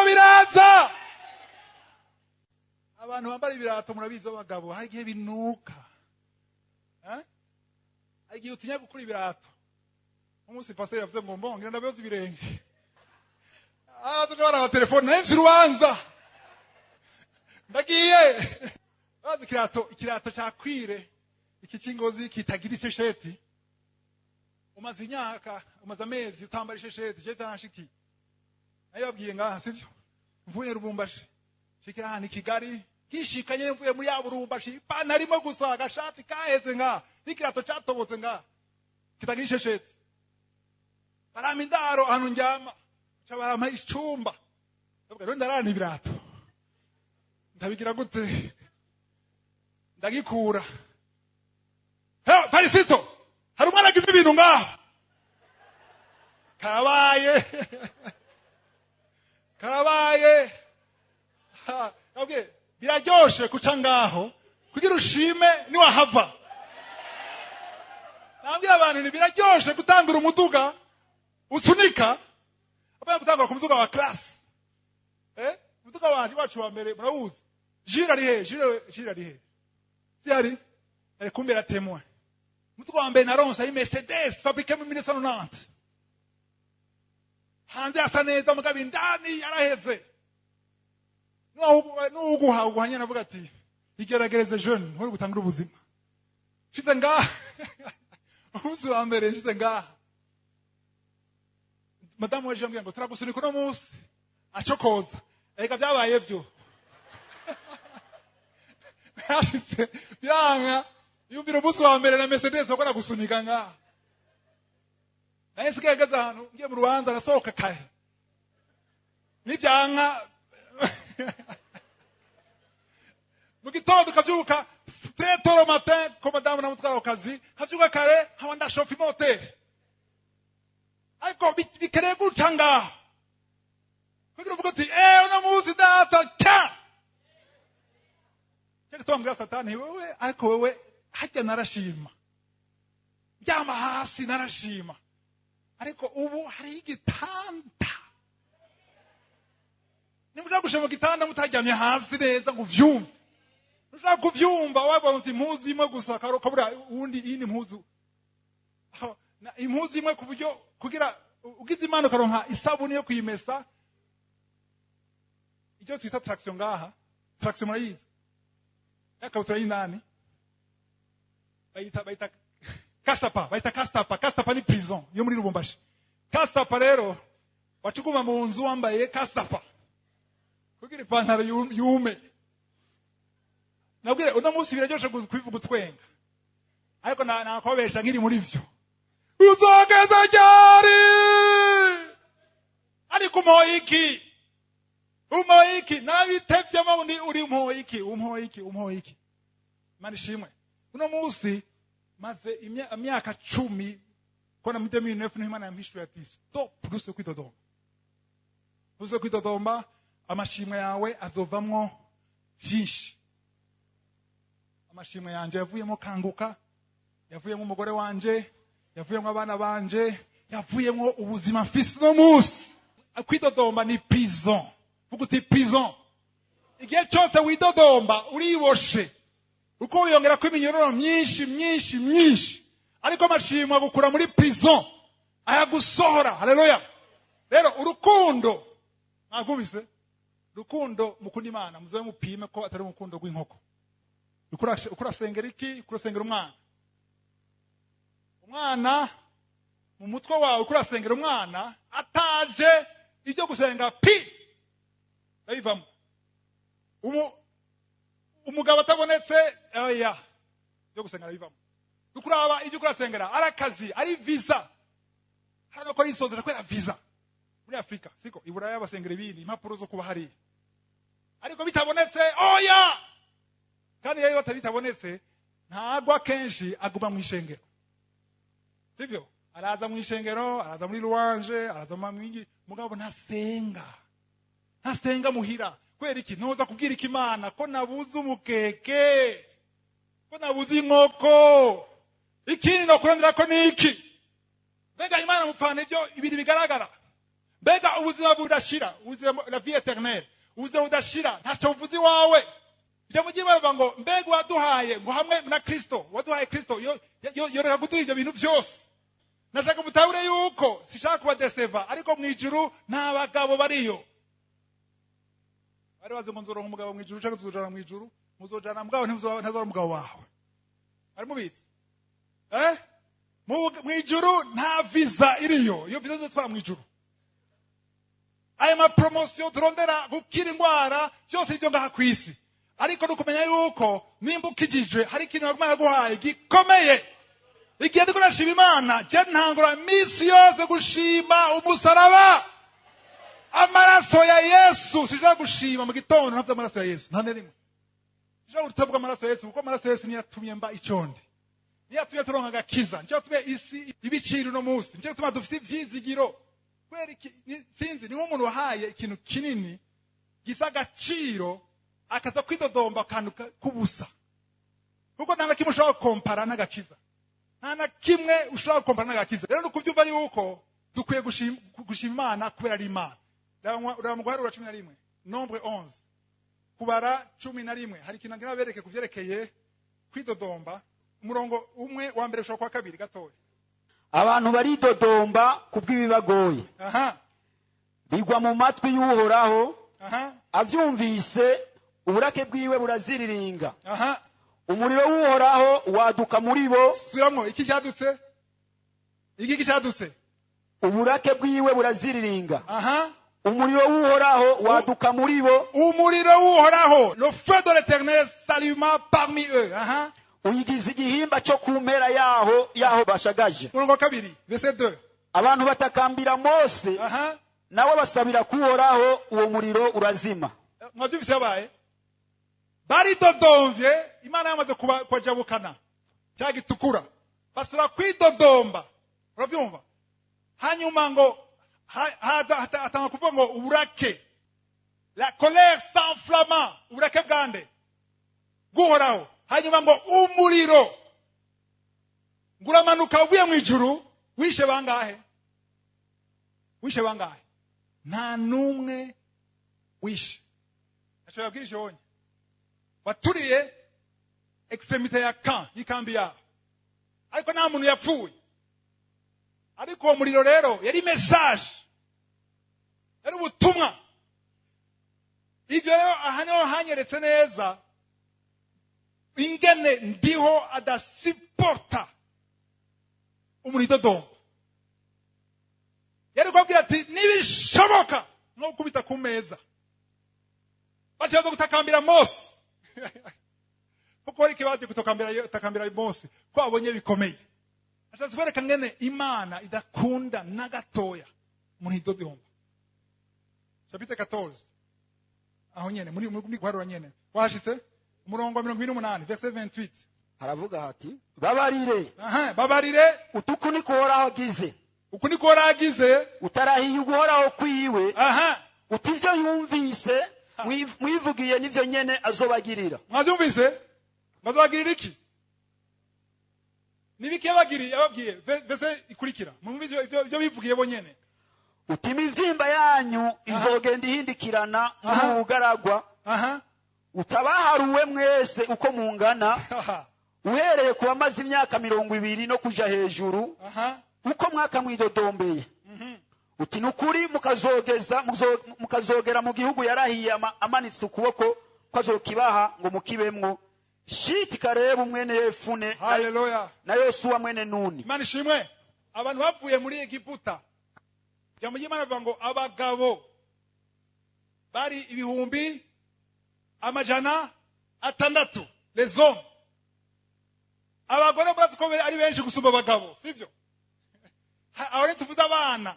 biraza abantu bambara ibirato murabizi abagabo hari igihe binuka hari igihe utinya gukura ibirato umunsi pastor yavuze ngo mbongira ndabiyoza ibirenge tujabara abatelefone nahemvye urubanza ndagiye bazi ikirato cyakwire iki kingozi kitagira ishesheti umaze imyaka umaze amezi utambara ishesheti je tanashiki nayo babwiye ngaha sivyo mvuye Rubumbashi shikira hano i Kigali kishikanye mvuye muri Yaburumba ipantaro irimo gusa agashati kaheze nga n'ikirato catobotse nga kitagira ishesheti barama indaro ahantu njyama barama icumba ndavuga rero ndarana ibirato ndabigira gute ndagikura Parisito hari umwana agize ibintu ngaho karabaye biraryoshe kuca ngaho kugira ushime niwahava. Nambwira abantu ni biraryoshe gutangura umuduga usunika apaya gutangura ku muduga wa class. Umuduga wanje wacu wa mbere murawuzi. Jira rihe. Siari kumbera témoin. Umuduga wa mbere naronsa i Mercedes fabriqué mu 1990. Hanze asa neza mugabe indani yaraheze. Nuguhanya navuga ati igeragereze jeune nturi gutangura ubuzima. Shize ngaha umunsi wa mbere shize ngaha madamu weje ambwiye ngo turagusunika no munsi acokoza ega byabaye byo yashitse byanga yumvira umunsi wa mbere na Mercedes bakora gusunika ngaha naye sigaye gaza hano ngiye mu rubanza nasohoka kare nibyanka mu gitondo kavyuka très tôt le matin ko madamu namutwara akazi kavyuka kare haba ndashofa imotere ariko bikereye guca ngaho kugira uvuga ati uno munsi ndasa cya twambwira satani wewe ariko wewe hajya narashima byama hasi narashima ariko ubu hari igitanda nimuja gushema igitanda mutajyamye hasi neza ngo vyumve ushaka kuvyumva wabonze impuzu imwe gusa kabura undi ini impuzu na impuzu imwe kuburyo kugira ugize imana karonka isabuni yo kuyimesa icyo twita traction ngaha traction murayizi yakabutura y'indani bayita Kastapa ni prison yo muri Lubumbashi. Kastapa rero wacuguma mu nzu wambaye Kastapa kugira ipantaro yume. Nabwire uno munsi biraryoshe kwivuga utwenga ariko nakobesha nkiri muri vyo uzogeza ryari ariko umoyiki nabitevyemo ndi uri umoyiki manishimwe uno munsi maze imyaka 10 kona mu 2009 n'Imana yampishuye ati stop ruse kwitodomba amashimwe yawe azovamwo byinshi. Amashimwe yanje yavuyemo kanguka, yavuyemo umugore wanje, yavuyemo abana banje, yavuyemo ubuzima mfise no munsi. Kwitodomba ni prison. Vuguti prison. Igihe cyose widodomba uriboshe. Uko wiyongera ko iminyororo myinshi ariko amashimwe agukura muri prison ayagusohora. Haleluya. Rero urukundo mwagubise rukundo mukunda Imana muzabe mupime ko atari urukundo rw'inkoko. Ukurasengera iki? Ukurasengera umwana mu mutwe wawe ukurasengera umwana ataje ibyo gusenga bayivamo. Umugabo atabonetse byo gusengera bivamo. Ukuraba ibyo kurasengera arakazi ari visa hano ko yisozera kwera visa muri Afrika siko Iburaya abasengera ibindi impapuro zo kuba hari ariko bitabonetse kandi yewe batabitabonetse ntagwa kenshi aguma mu ishengero sivyo araza mu ishengero araza muri louange araza mu mwingi mugabo ntasenga muhira kwera iki ntoza kubwira iki Imana ko nabuze umukeke ko nabuze inkoko ikindi no kurondera ko niki mbega Imana mupfana ibyo ibiri bigaragara mbega ubuzima budashira ubuzima la vie éternelle ubuzima budashira ntacyo uvuzi wawe byo mugiye bava ngo mbega waduhaye ngo hamwe na Kristo waduhaye Kristo yoreka gutuha ibyo bintu byose. Nashaka mutahure yuko sishaka kubadeseva ariko mu ijuru nta bagabo bariyo. Bari baze ngo nzoronka umugabo mu ijuru cyangwa tuzojana mu ijuru muzojana mugabo ntazora umugabo wawe. Ari mubizi mu ijuru nta visa iriyo iyo visa zotwara mu ijuru aya mapromosiyo turondera gukira indwara byose ibyo ngaha ku isi, ariko nukumenya yuko nimba ukijijwe hari ikintu Imana yaguhaye gikomeye. Igihe ndiko ndashima Imana, je ntangura iminsi yose gushima umusaraba, amaraso ya Yesu. Sija gushima mu gitondo ntavye amaraso ya Yesu, nta nerimwe sija gutavuga amaraso ya Yesu, kuko amaraso ya Yesu niyo yatumye mba icondi, niyo yatumye turonka agakiza, niyo yatumye isi ibiciro no munsi, niyo yatumye dufite ivyizigiro. Kweri sinzi ni nk'umuntu wahaye ikintu kinini gisa agaciro akaza kwidodomba akantu kubusa, kuko nta na kimwe ushobora kompara n'agakiza, nta na kimwe ushobora kompara n'agakiza. Rero nukubyumva yuko dukwiye gushima Imana kubera ari Imana. Raba mu guharura 11, nombre 11, kubara 11, hari ikintu ngira bereke kuvyerekeye kwidodomba. Umurongo umwe wa mbere ushobora kwa kabiri gatoya. Abantu baridodomba kubw'ibibagoye, bigwa mu matwi y'Uhoraho, avyumvise uburake bwiwe buraziriringa. Umuriro w'Uhoraho waduka muri bo. Subiramwo, iki cyadutse? Iki cyadutse? Uburake bwiwe buraziriringa. Umuriro w'Uhoraho waduka muri bo. Umuriro w'Uhoraho, le feu de l'Éternel s'alluma parmi eux. Uyigize igihimba cyo kumpera yaho bashagaje. Murongo kabiri, verset 2. Abantu batakambira Mose, nawe basabira kuhoraho, uwo muriro urazima. Mwavyumvise yabaye? Baridodomvye, Imana yamaze kwajabukana cya gitukura, basura kwidodomba. Uravyumva? Hanyuma ngo atanga kuvuga ngo uburake, la colère s'enflamma, uburake bwande guhoraho. Hanyuma ngo umuriro nguramanuka uvuye mu ijuru, wishe bangahe? Wishe bangahe? Nta numwe wishe. Acho yabwirije wonye waturiye extremité ya y'ikambi yabo, ariko nta muntu yapfuye. Ariko uwo muriro rero yari message, yari ubutumwa. Ivyo rero ahaniho hanyeretse neza ingene ndiho adasiporta umuridodombo. Yari kwabwira ati nibishoboka no kubita ku meza, bashaza gutakambira Mose. Kuko ari kibaje gutakambira Mose ko abonye bikomeye. Ashatse kwereka ngene Imana idakunda na gatoya umuridodombo. Chapitre 14 aho nyene muri guharura nyene washitse umurongo 28 verset 28 haravuga hati babarire. Babarire utuku niko Uhoraho agize, uku niko Uhoraho agize, utarahiye uguhoraho kwiwe, utivyo yumvise mwivugiye nivyo nyene azobagirira. Mwavyumvise? Bazobagirira iki? Nibiki yababwiye verse ikurikira, mwumvise ivyo bivugiye bo nyene. Utima ivyimba yanyu izogenda ihindikirana mu bugaragwa, utabaharuwe mwese uko mungana, uhereye kuba maze imyaka 20 no kuja hejuru, uko mwaka mwidodombeye. Uti nukuri mukazogera mu gihugu yarahiye amanitse ukuboko kwazokibaha ngo mukibemwo. Shiti Karebu mwene Yefune, haleluya, na Yosuwa mwene Nuni. Imana ishimwe. Abantu bavuye muri Egiputa, jambo y'Imana bavuga ngo abagabo bari 600, les hommes. Abagore bazi ko ari benshi gusumba abagabo, sivyo? Aho tuvuze abana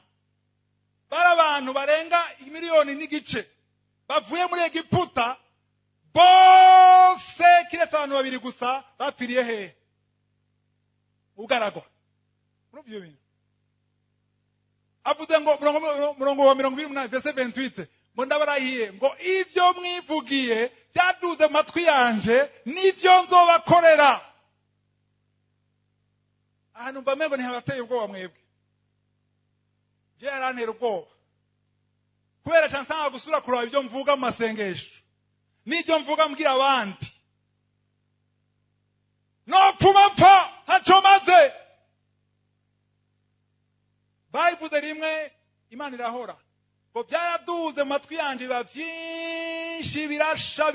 bari abantu barenga 1 miliyoni n'igice bavuye muri Egiputa, bose kiretse abantu 2 gusa bapfiriye he? Ugaragwa. Urumva ibintu? Avuze ngo murongo wa 28 verset 28, ngo ndabarahiye ngo ivyo mwivugiye byaduze mu matwi yanje nivyo nzobakorera. Ahantu mbamengo ni habateye ubwoba mwebwe. Je arantera ubwoba kubera chansanga gusura kuraba ivyo mvuga mu masengesho n'ivyo mvuga mbwira abandi. No pfuma pfa haco maze bayivuze rimwe, Imana irahora. Ngo byaraduze mu matwi yanje biba byinshi, birasha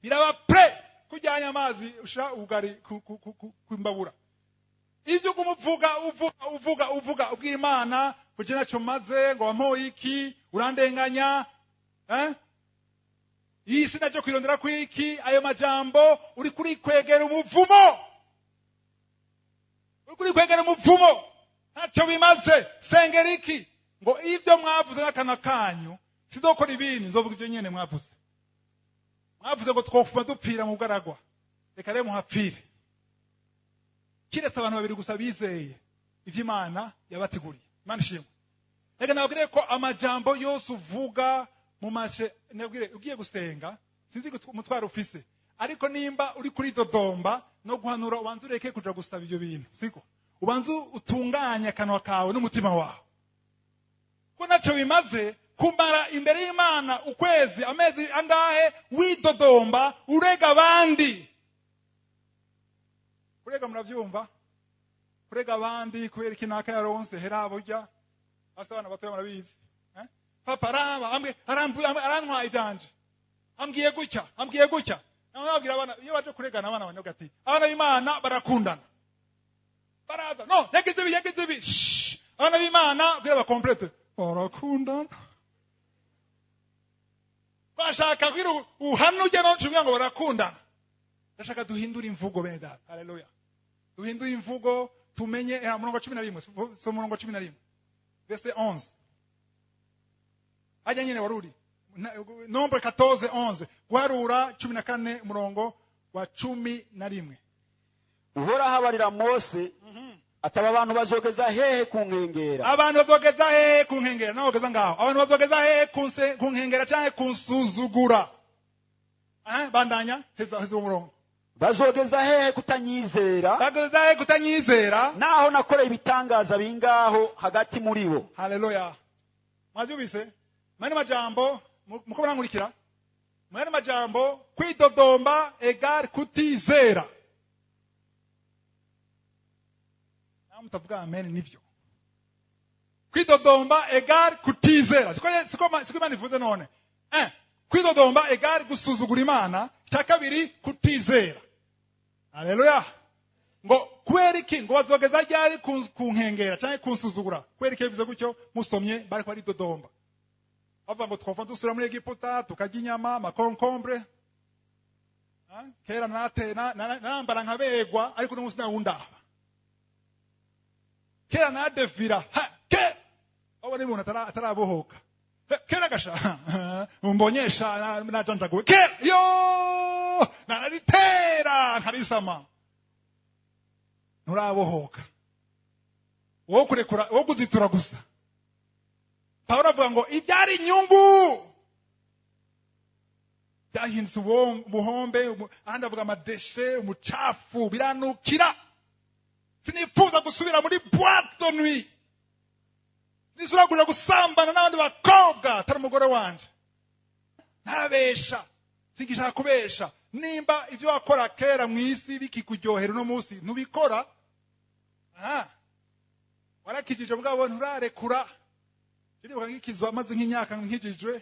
biraba pre kujyanya amazi ushira ubugari ku imbabura. ivyo uvuga ubwira Imana kugira naco maze ngo wampoye iki urandenganya iyi sinaje kwirondera kwiki ayo majambo uri kuri kwegera umuvumo ntacyo bimaze sengera iki ngo ivyo mwavuze n'akana kanyu sizokora ibindi nzovuga ivyo nyene mwavuze ngo twofuma dupfira mu bugaragwa reka rero muhapfire kiretse abantu babiri gusa bizeye ivyo Imana yabateguriye. Imana ishimwe. Reka nabwire ko amajambo yose uvuga mu mashe nabwire ugiye gusenga sinzi umutwaro ufise ariko nimba uri kuri dodomba no guhanura ubanze ureke kuja gusaba ivyo bintu siko ubanze utunganya akanwa kawe n'umutima wawe ko naco bimaze kumara imbere y'Imana ukwezi amezi angahe widodomba urega abandi kurega muravyumva kurega abandi kubera ikinaka yaronse herabo rya asabana batoya murabizi papa arantwaye ivyanje ambwiye gutya nababwira abana iyo baje kuregana abana bane gati abana b'Imana barakundana baraza no yagize ibi abana b'Imana bwira ba complete barakundana bashaka kwira uhanuje no cumya ngo barakundana ndashaka duhindura imvugo bene data haleluya duhindura imvugo tumenye murongo 11 so murongo 11 verset 11 ajya nyene waruri nombre 14:11 guharura 14 murongo wa 11 Uhoraho abarira Mose ataba abantu bazogeza hehe ku nkengera abantu bazogeza hehe ku nkengera nabogeza ngaho abantu bazogeza hehe ku nkengera canke kunsuzugura bandanya heza umurongo bazogeza hehe kutanyizera naho nakoreye ibitangaza bingaho hagati muri bo. Haleluya. Mwajubise mani majambo muko bankurikira mani majambo kwidodomba egal kutizera mutavuga amen nivyo kwidodomba egal kutizera siko Imana ivuze none kwidodomba egal gusuzugura Imana cya kabiri kutizera. Haleluya. Ngo kweriki ngo bazogeza ryari ku nkengera cyane kunsuzugura kweriki bivuze gutyo musomye bari kwa ridodomba bavuga ngo twofa dusura muri Egiputa tukajya inyama makonkombre kera nambara nkabegwa ariko n'umunsi nawundaba kera nadefira abo ni buntu atarabohoka kera gasha umbonyesha najanjaguwe kera yo naritera nkarisama nturabohoka wo kuzitura gusa. Pawulo avuga ngo ibyari inyungu byahindutse ubuhombe ahandi avuga amadeshe umucafu biranukira sinifuza gusubira muri boîte de nuit nisubira gusambana n'abandi bakobwa atari umugore wanje ntabesha sigishaka kubesha nimba ivyo wakora kera mw'isi bikikujyohera no munsi ntubikora warakijije mugabo nturarekura ndibuka nk'ikizwa amaze nk'imyaka nkijijwe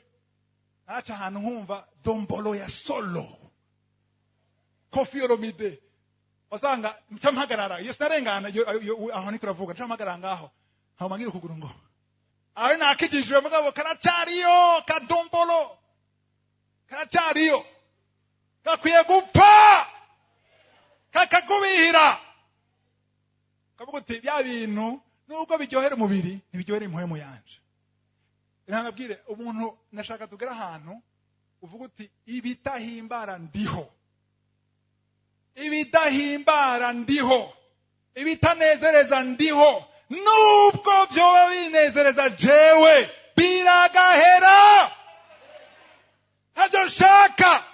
acha ahantu nkumva dombolo ya solo Koffi Olomide wasanga mpagarara iyo sinarengana aho niko ravuga mpagarara ngaho aho magira ukuguru ngo aho nakijijwe mugabo karacariyo kadombolo karacariyo kakwiye gupfa kakagubihira kavuga uti bya bintu nubwo biryohera umubiri ntibiryohera impwemu yanje. Nabwire umuntu nashaka tugera ahantu uvuga uti ibitahimbara ndiho ibitanezereza ndiho nubwo byoba binezereza jewe biragahera ntacyo nshaka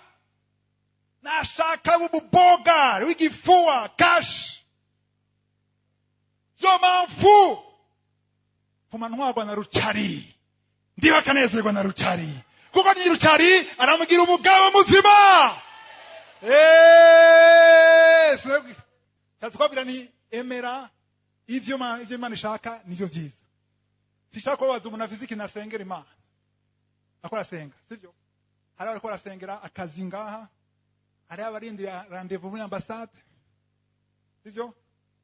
nashaka ububoga w'igifua kashi je m'en fous kumanwagwa na rucari ndiho akanezerwa na rucari kuko ni rucari aramugira umugabo muzima. Twabwira ni emera ivyo Imana ishaka nivyo vyiza. Sishaka kubaza umuntu afiziki nasengera Imana akora senga sivyo hari abakora sengera akazi ngaha hari abarindi rendezvous muri ambassade sivyo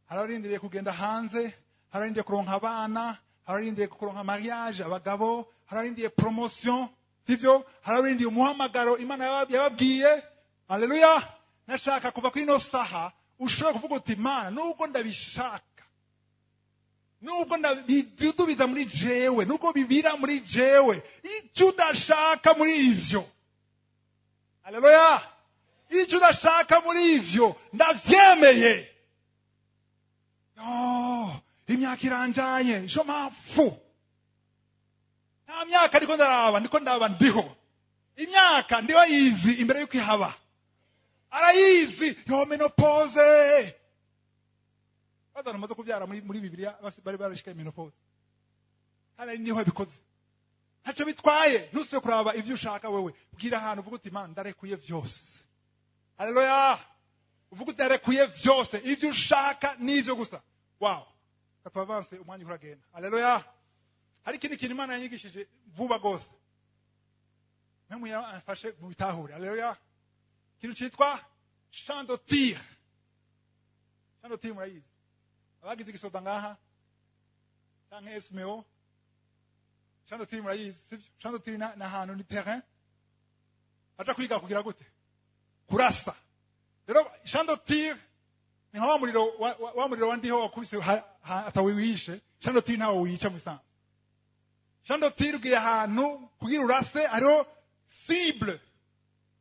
hararindiriye kugenda hanze, hararindiriye kuronka abana, hararindiriye kuronka mariage, abagabo, hararindiriye promotion, sivyo? Hararindiriye umuhamagaro Imana yababwiye. Haleluya. Nashaka kuva kuri ino saha ushobora kuvuga uti Imana, nubwo ndabishaka, nubwo ndabidubiza muri jewe, nubwo bibira muri jewe, icyo udashaka muri ivyo, haleluya, icyo udashaka muri ivyo ndavyemeye. Imyaka iranjanye, jo mpamvu nta myaka ndiko ndaba ndiho. Imyaka ndiho yizi imbere yuko ihaba, arayizi. Menopause, bazana maze kubyara muri Bibiliya bari barashika menopause, hari niho bikoze. Ntacyo bitwaye, ntusubire kuraba ivyo ushaka wewe, bwira ahantu uvuga uti Imana ndarekuye vyose. Haleluya. Uvuga uti ndarekuye vyose, ivyo ushaka n'ivyo gusa. Wow. Katwavanse umwanya uragenda. Haleluya. Hari ikindi kintu Imana yanyigishije vuba gose, memu yafashe mu bitahure. Haleluya. Ikintu cyitwa champ de tir. Champ de tir murayizi? Abagize igisoda ngaha canke SMO. Champ de tir murayizi, sivyo? Champ de tir na hantu ni terrain aja kwiga kugira gute kurasa. Rero champ de tir ni hawa muriro wandiho wakubise atawiwishe. Champ de tir ntawo wica musanze. Champ de tir ugiye ahantu kugira urase, ariho cible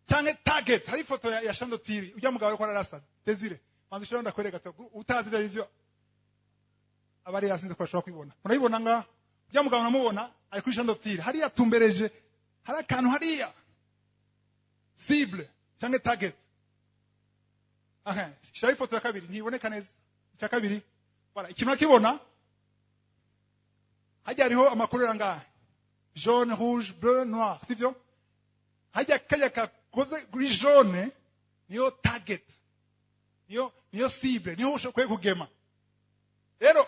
cyangwa target. Hari ifoto ya champ de tir ujya mugabo ariko ararasa. Desire manzi shira ndakwereka to utazi bya ivyo abari yasinze ko ashobora kwibona. Murayibona nga ujya mugabo namubona ari kuri champ de tir, hari yatumbereje, hari akantu hariya cible cyangwa target. Aha, shira ifoto ya kabiri ntiboneka neza. Icya kabiri voilà, ikintu akibona hajya hariho amakuru ngaha, jaune, rouge, bleu, noir, sivyo? Hajya kajya kakoze kuri jaune niyo target, niyo cible, niyo ushobora kugema. Rero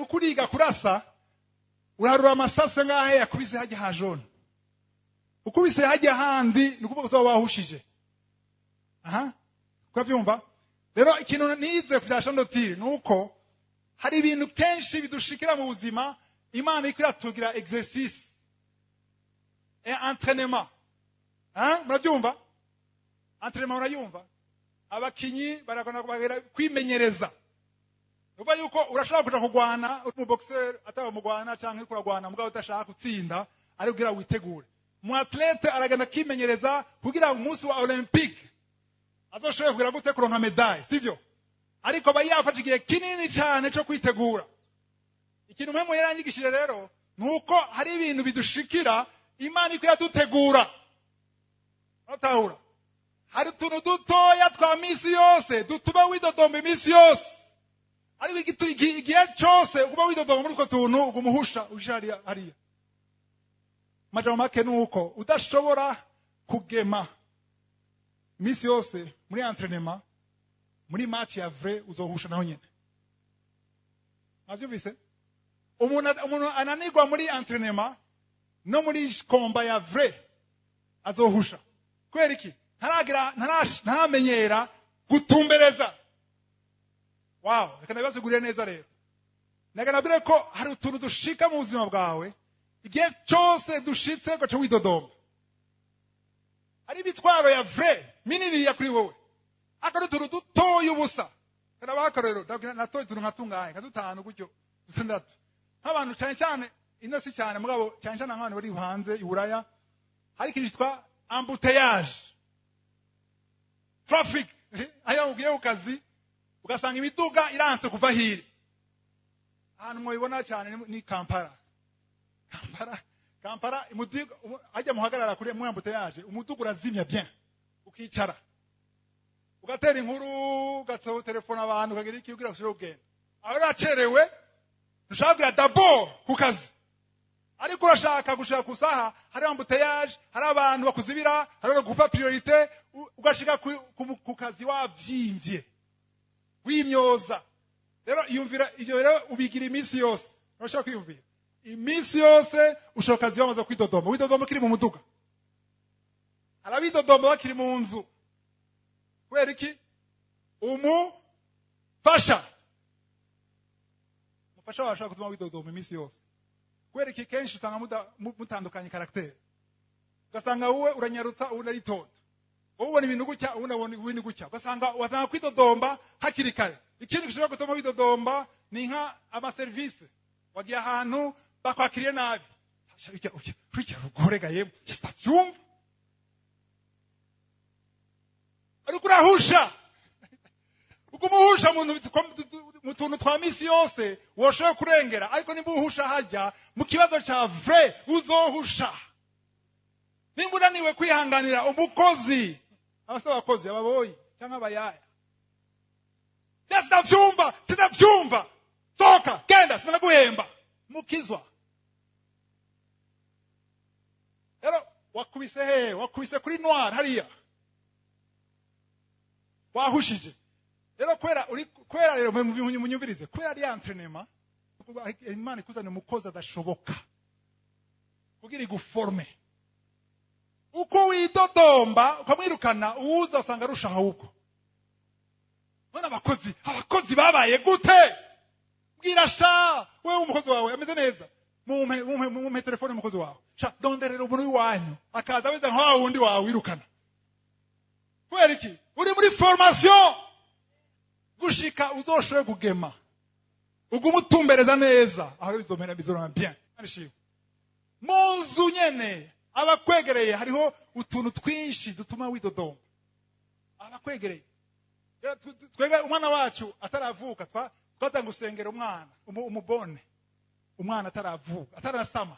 ukuriga kurasa, urarura amasase ngahe yakubise hajya ha jaune, ukubise hajya handi nikuvuga uzaba wahushije. Aha, ukavyumva? Rero ikintu nize kuvya champ de tir nuko hari ibintu kenshi bidushikira mu buzima Imana ikira tugira exercice et entraînement. Murabyumva? Entraînement urayumva? Abakinyi baragona kwimenyereza. Uvuga yuko urashobora kuja kugwana, uri mu boxer ataba mugwana canke kuragwana mugabo utashaka gutsinda, ari kugira witegure. Mu athlete aragana kimenyereza kugira umunsi wa Olympique azoshobora kugira gute kuronka medaille, sivyo? Ariko bayafashe igihe kinini cyane cyo kwitegura. Ikintu mwe yaranyigishije rero nuko hari ibintu bidushikira Imana iko yadutegura. Atahura. Hari tuntu dutoya twa misi yose dutuma widodomba imisi yose. Ariko igihe cyose uba widodomba muri ko tuntu ugumuhusha ujariya hariya. Majambo make nuko udashobora kugema misi yose muri entraînement, muri match ya vrai uzohusha naho nyene. Avyumvise? Umuntu ananigwa muri entraînement no muri komba ya vrai azohusha. Kweri ki? Ntaramenyera gutumbereza. Wow, reka nabasuguriye neza rero. Naganabire ko hari utuntu dushika mu buzima bwawe, igihe cyose dushitse ko cyo widodomba. Ari bitwaro ya vrai minini ya kuri wowe. Akari utuntu dutoye ubusa. Kana bakarero natoye utuntu nkatungaye nkadutanu gutyo dusendatu. Nk'abantu cyane inosi cyane mugabo cyane nk'abantu bari hanze iburaya, hari kirishitwa embouteillage, traffic. Ayo ugiye ukazi ugasanga imiduga iranse kuva hiri. Ahantu mwibona cyane ni Kampala. Kampala imuduga ajya muhagarara kuri mu embouteillage, umuduga urazimya bien ukicara. Ugatera inkuru, ugatsaho telefone abantu kagira iki ugira gushira ugenda. Aho racerewe ushabwira d'abord ku kazi. Ariko urashaka gushaka kusaha, hari embouteillage, hari abantu bakuzibira, hari gupa priorité, ugashika ku kazi wavyimbye. Wimyoza. Rero yumvira ivyo rero ubigira imisi yose. Urashaka kwiyumvira. Imisi yose ushoka kazi wamaze kwidodomba. Widodomba kiri mu muduga. Arabidodomba bakiri mu nzu. Kweri ki? Fasha. umufasha wawe ashaka gutuma widodoma iminsi yose kubera iki kenshi usanga mutandukanye karaktere ugasanga wowe uranyarutsa ubundi aritonda wowe ubona ibintu gutya ubundi abona ibintu gutya ugasanga watanga kwidodomba hakiri kare ikindi gishobora gutuma widodomba ni nka amaserivisi wagiye ahantu bakwakiriye nabi ujya rugorega yemwe sitavyumva ariko urahusha ukumuhusha mu tuntu twa misi yose woshoye kurengera ariko nimba uhusha hajya mu kibazo ca vrai uzohusha nimba unaniwe kwihanganira umukozi abasaba abakozi ababoyi cyangwa abayaya sinavyumva soka genda sinaguhemba mukizwa rero wakubise kuri noir hariya wahushije rero kwera rero munyumvirize kwera ari entraînement Imana ikuzane umukozi adashoboka kugira iguforme uko widodomba ukamwirukana uwuza usanga arusha ahubwo none abakozi babaye gute bwira sha wewe umukozi wawe ameze neza mumpe telefone umukozi wawe sha donderera umuntu wanyu akaza abeze nka wundi wawe wirukana kwera iki uri muri formation gushika uzoshoye kugema ugumutumbereza neza aho bizomera bien arishimwe munzu nyene abakwegereye hariho utuntu twinshi dutuma widodomba abakwegereye twega umwana wacu ataravuka twatanga gusengera umwana umubone umwana ataravuka atarasama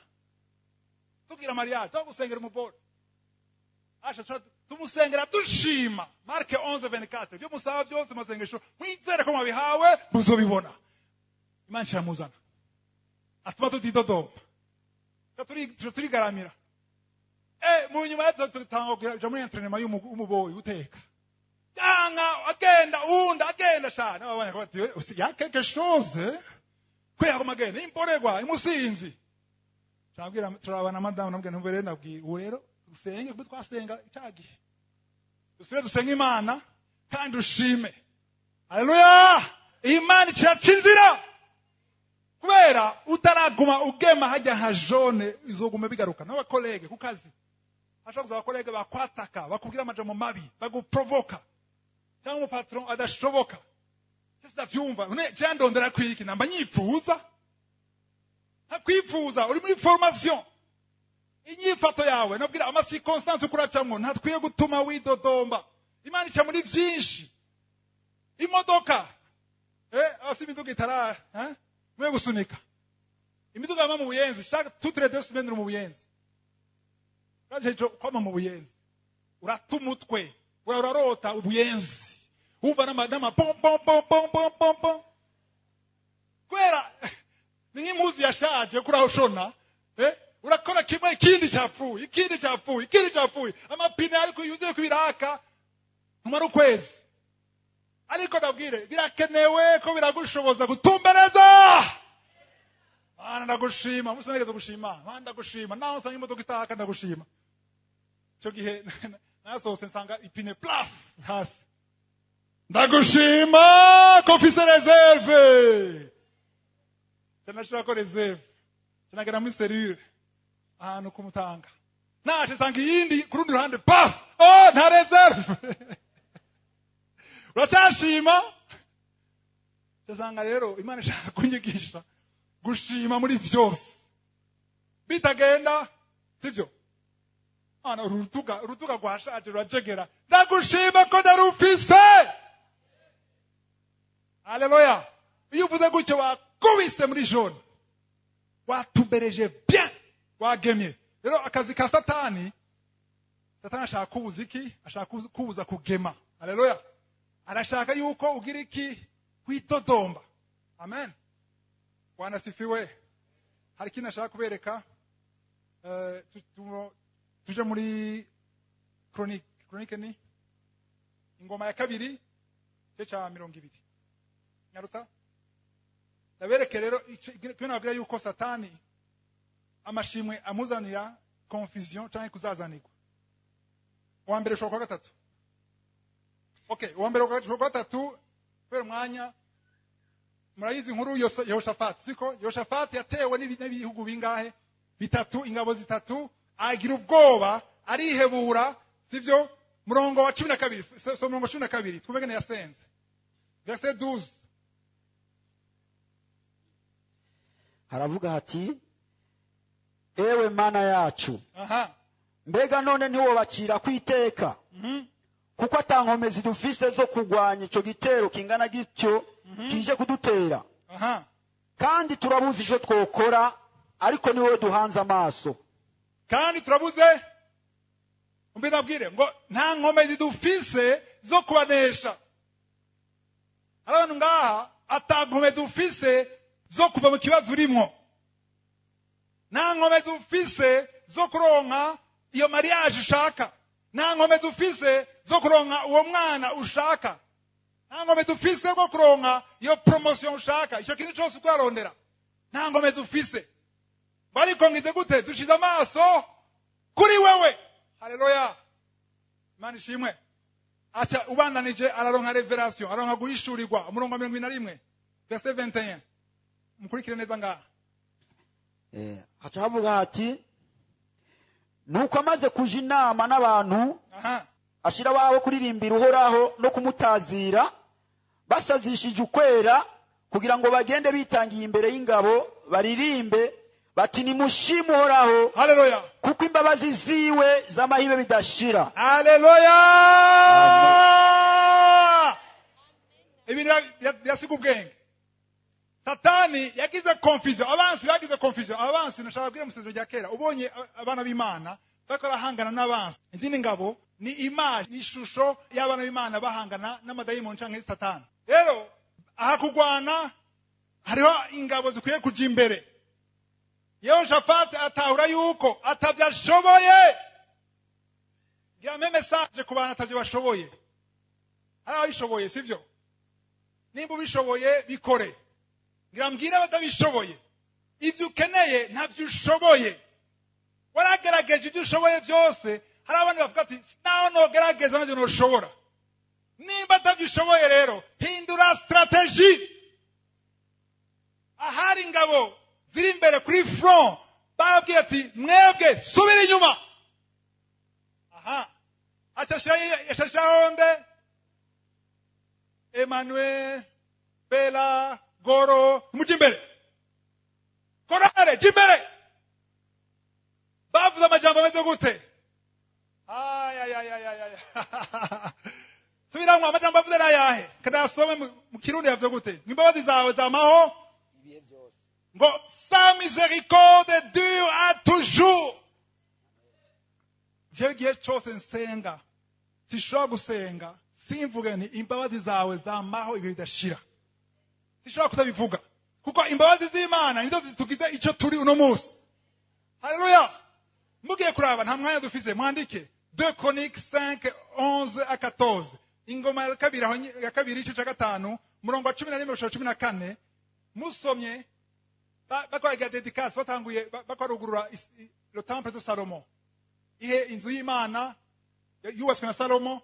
tugira Maria gusengera umubone asha tumusengera dushima Marke 11:24 byo musaba byose masengesho mwizere ko mwabihawe muzobibona Imana iramuzana atuma tudidodomba turigaramira mu nyuma yato tutanga kuja muri entraînement y'umuboyi uteka yanga agenda shana abanya ko ya quelque chose kwe magenda imporegwa imusinzi cyabwira turabana madame nambwira ntumvere nabwiye rero usenge kuko twasenga cyagihe dusenga Imana kandi ushime haleluya Imana icyacinzira kubera utaraguma ugema hajya nka jone izoguma bigaruka n'abakolege ku kazi hashabuza abakolege bakwataka bakubwira amajambo mabi baguprovoka cyangwa umupatron adashoboka cyose vyumva une cyandondera kwiki namba nyipfuza hakwifuza uri muri formation inyifato yawe nabwira ama circonstance kuracamwo ntatwiye gutuma widodomba Imana ica muri byinshi imodoka asibiduka itara mwe gusunika imiduga mu buyenzi shaka tutre deux semaines mu buyenzi kajejo kwama mu buyenzi uratumutwe urarota ubuyenzi uva n'ama pom pom pom pom pom pom pom kwera n'impuzu yashaje kuraho shona urakora kimwe ikindi cyapfuye amapine ariko yuzuye kubiraka ntumara ukwezi ariko ndabwire birakenewe ko biragushoboza gutumbereza ndagushima musanegeza gushima ndagushima naho usanga imodoka itaka ndagushima cyo gihe nasohotse nsanga ipine plaf hasi ndagushima ko ufise reserve cyanashira ko reserve cyanagera muri serure ahantu kumutanga naje sanga yindi ku rundi ruhande paf nta reserve urashima cyasanga rero Imana ishaka kunyigisha gushima muri vyose bitagenda sivyo urutuga rwashaje rurajegera ndagushima ko ndarufise haleluya iyo uvuze gutyo wakubise muri jone watumbereje bien wagemye rero akazi ka satani ashaka kubuza iki ashaka kubuza kugema haleluya arashaka yuko ugira iki kwitodomba amen Bwana sifiwe hari kintu ashaka kubereka tuje muri chronique ni ingoma ya kabiri cya 20 nyaruta ndabereke rero kwena babwira yuko satani amashimwe amuzanira confusion cyangwa kuzazanirwa wa mbere shoko gatatu okay wa mbere shoko gatatu kwera mwanya murayizi inkuru Yehoshafati siko Yehoshafati yatewe n'ibihugu bingahe bitatu ingabo zitatu agira ubwoba arihebura sivyo murongo wa 12 so murongo 12 twumegene yasenze verset 12 haravuga hati ewe mana yacu mbega none ntiwobacira kwiteka kuko atankomezi dufise zo kugwanya ico gitero kingana gityo kije kudutera kandi turabuze ico twokora ariko niwe duhanze amaso kandi turabuze umbinabwire ngo nta nkomezi dufise zo kubanesha abantu ngaha atankomezi dufise zo kuva mu kibazo urimo nta nkomezi ufise zo kuronka iyo mariage ushaka nta nkomezi ufise zo kuronka uwo mwana ushaka nta nkomezi ufise zo kuronka iyo promotion ushaka ico kintu cyose ukwarondera nta nkomezi ufise bariko ngize gute dushize amaso kuri wewe haleluya mani shimwe acha ubandanije araronka revelation aronka guhishurirwa umurongo 21 verset 21 mukurikire neza ngaha hacavuga hati nuko amaze kuja inama n'abantu ashira baho kuririmbira uhoraho no kumutazira basazishije ukwera kugira ngo bagende bitangiye imbere y'ingabo baririmbe bati nimushime uhoraho haleluya kuko imbabazi ziwe z'amahibe bidashira haleluya ibintu yasiga ubwenge Satani yagize confusion abansi bagize confusion abansi nashaka kubwira musezero rya kera ubonye abana b'Imana bakora hangana n'abansi izindi ngabo ni image ishusho y'abana b'Imana bahangana n'amadayimoni canke Satani rero aha kugwana hariho ingabo zikwiye kuja imbere Yehoshafati atahura yuko atabyashoboye yame message ku bana atavyo bashoboye hari abishoboye sivyo nimba ubishoboye bikore ngirambwira batabishoboye ivyo ukeneye ntavyo ushoboye waragerageje ivyo ushoboye byose hari abantu bavuga ati naho nogerageza navyo noshobora nimba atavyishoboye rero hindura strategy ahari ingabo ziri imbere kuri front barabwiye ati mwebwe subira inyuma ashashira onde Emmanuel Bella Goro mujimbere korale jimbere bavuza amajambo ameze gute tubiramwa amajambo avuze nayahe kadasome mu kirundi yavyo gute imbabazi zawe zamaho ngo sa miséricorde dure à toujours jewe gihe cyose nsenga sishobora gusenga simvuge nti imbabazi zawe zamaho ibihe bidashira sishobora kutabivuga kuko imbabazi z'Imana nizo zitugize ico turi uno munsi haleluya mugiye kuraba nta mwanya dufise mwandike 2 Chroniques 5:11-14 ingoma ya kabiri ico ca gatanu murongo wa 11-14 musomye bakwaga dedicace batanguye bakwarugurura le temple de Salomon ihe inzu y'Imana yubatswe na Salomo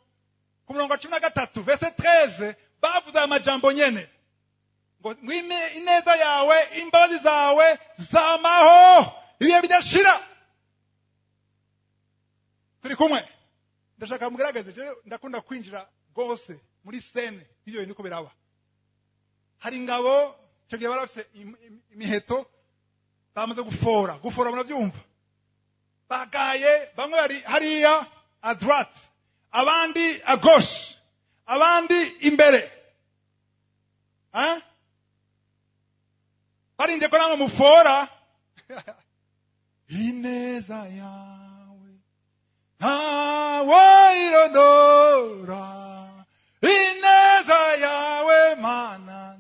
ku murongo wa 13 verset 13 bavuza amajambo nyene ngo ineza yawe imbabazi zawe zamaho ibihe bidashira turi kumwe ndashaka mugerageze je ndakunda kwinjira gose muri scene iyo niko biraba hari ingabo cyo gihe barafise imiheto bamaze gufora munavyumva bagaye bamwe bari hariya à droite abandi à gauche abandi imbere barinde ko namwe mufora ineza yawe irondora ineza yawe mana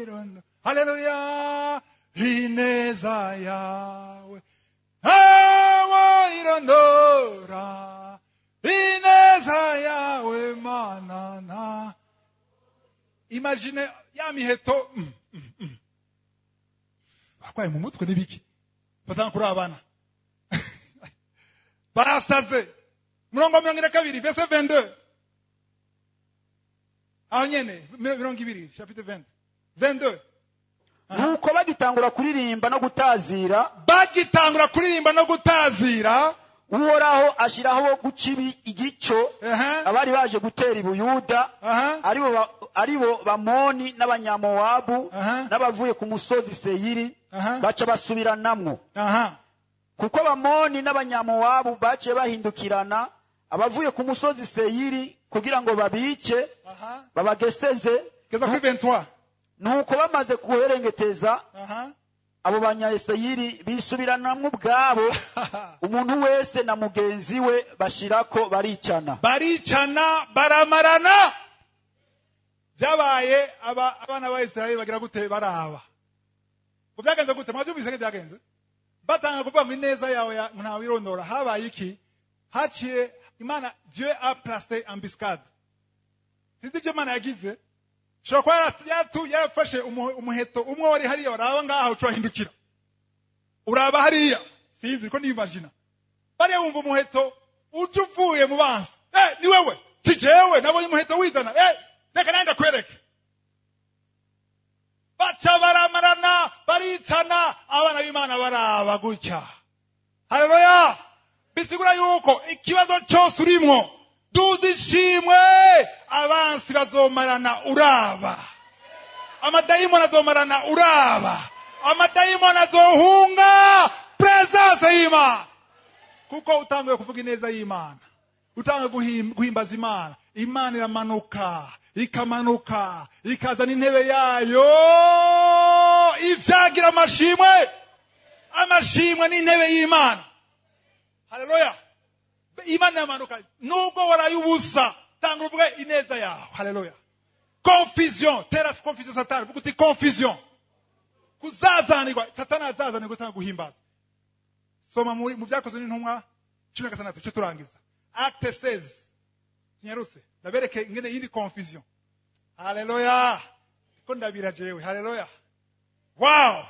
irondora haleluya ineza yawe irondora ineza yawe mana imagine ya miheto bakwaye mu mutwe n'ibiki batanga kuri abana barasaze murongo 22 verset 22 aho nyene 22 chapitre 20 22. nuko bagitangura kuririmba no gutazira bagitangura kuririmba no gutazira uhoraho ashiraho guca igico abari baje gutera i Buyuda aribo bamoni n'abanyamowabu n'abavuye ku musozi Seyiri baca basubiranamwo kuko abamoni n'abanyamowabu baciye bahindukirana abavuye ku musozi Seyiri kugira ngo babice babageseze. Keza kuri 23. nuko bamaze kuherengeteza abo banyayiseyiri bisubiranamwo ubwabo umuntu wese na mugenzi we bashirako baricana baramarana. Byabaye abana ba Israeli bagira gute baraba byagenze gute mwabyumvise byagenze batanga kuvuga ngo ineza yawe ntawe irondora habaye iki haciye Imana Dieu a placé embuscade. Sinzi icyo Imana yagize shokwa yafashe umuheto umwe wari hariya uraba ngaho ucahindukira uraba hariya sinzi ko nibajina bari wumva umuheto utuvuye mu bansi ni wewe si jewe nabonye umuheto wizana reka nanda kwereke baca baramarana baricana abana b'Imana baraba gutya. Haleluya. Bisigura yuko ikibazo cyose urimo duzishimwe abansi bazomarana uraba amadayimoni azomarana uraba amadayimoni azohunga presence y'Imana kuko utanguye kuvuga ineza y'Imana utanguye guhimbaza Imana. Imana iramanuka ikamanuka ikazana intebe yayo ivyagira amashimwe n'intebe y'Imana. Haleluya. Imana yamanuka nubwo warayubusa tanga uvuge ineza yawe. Haleluya. Confusion tera confusion satani vuga uti confusion kuzazanirwa satani azazanirwa gutanga guhimbaza. Soma mu byakozwe n'intumwa 16 cyo turangiza acte 16 nyarutse ndabereke ingene yindi confusion. Haleluya. Ko ndabira jewe. Haleluya. Wow.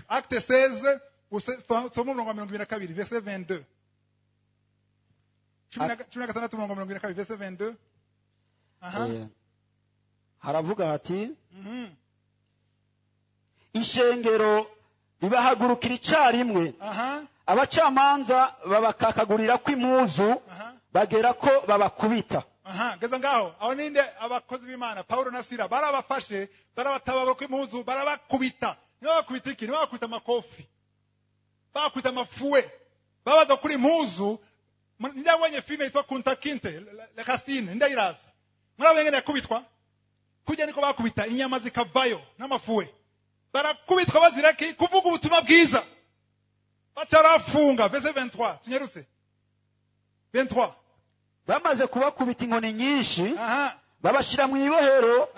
Acte 16 soma mu 22 verset 22. 16 verset 22. haravuga hati ishengero ribahagurukira icarimwe abacamanza babakakagurira kw'impuzu bagera ko babakubita. Geza ngaho aho ninde abakozi b'Imana Paulo na Sila barabafashe barabatabagura kw'impuzu barabakubita. Bakubita iki? Bakubita makofi bakubita mafuwe babaza kuri impuzu. Ndabonye filme yitwa Kunta Kinte la Racine ndayiravye murabengene yakubitwa kujya niko bakubita inyama zikavayo n'amafuwe barakubitwa baziraki kuvuga ubutumwa bwiza batarafunga. Verset 23 tunyerutse 23 bamaze kubakubita inkoni nyinshi babashira mu ibohero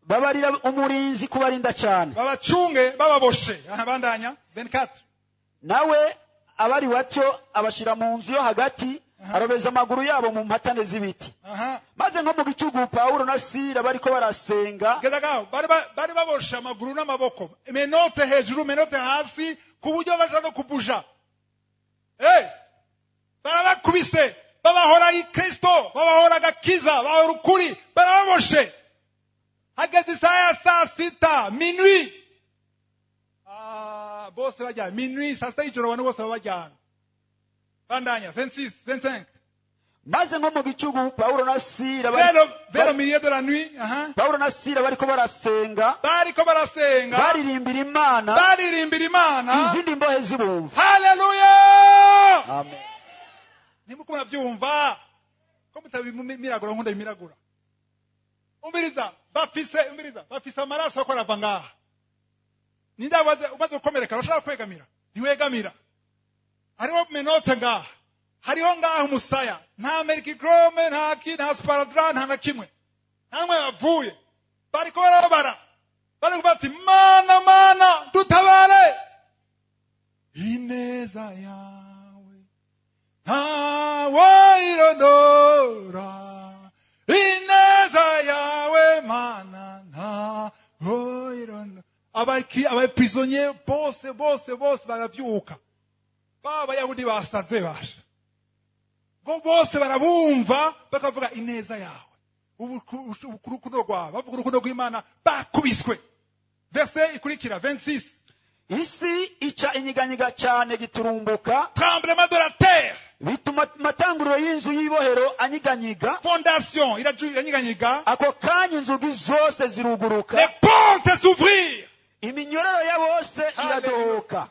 babarira umurinzi kubarinda cyane babacunge bababoshe. Bandanya 24 nawe abari watyo abashira mu nzu yo hagati arobeza amaguru yabo mu mpatane z'ibiti. Maze nko mu gicugu Paulo na Sila bariko barasenga bari babosha amaguru n'amaboko menote hejuru menote hasi kuburyo baja no kubuja. Barabakubise babahora Kristo babahora gakiza babahora ukuri barababoshe hageze isaha saa 6 minuit. Bose bajya minuit saa 6 y'ijoro abantu bose babajyana. Bandanya 26 25 maze nko mu gicugu Paulo na Sila vers milieu de la nuit Paulo na Sila bariko barasenga baririmbira Imana izindi mbohe zibumva. Haleluya. Amen. Nimukubona byumva ko mutabimiragura nkunda bimiragura. Umiriza bafise amaraso akora vangaha. Nindabaze umaze gukomereka urashaka kwegamira ntiwegamira. Hariho menote ngaha hariho ngaha umusaya nta mericichrome nta sparadra nta na kimwe namwe bavuye bariko barabara bari kubati mana dutabare ineza yawe ntawe irondora ineza yawe mana ntawe irondora. Abaprisonniers bose baravyuka Abayahudi basaze basha ngo bose barabumva bakavuga ineza yawe urukundo rwawe bavuga urukundo rw'Imana bakubiswe. Verset ikurikira 26. isi ica inyiganyiga cyane giturumbuka, Tremblement de la terre. bituma amatanguriro y'inzu y'ibohero anyiganyiga, Fondation iranyiganyiga. ako kanya inzugi zose ziruguruka, Les portes s'ouvrirent. iminyororo ya bose iradohoka.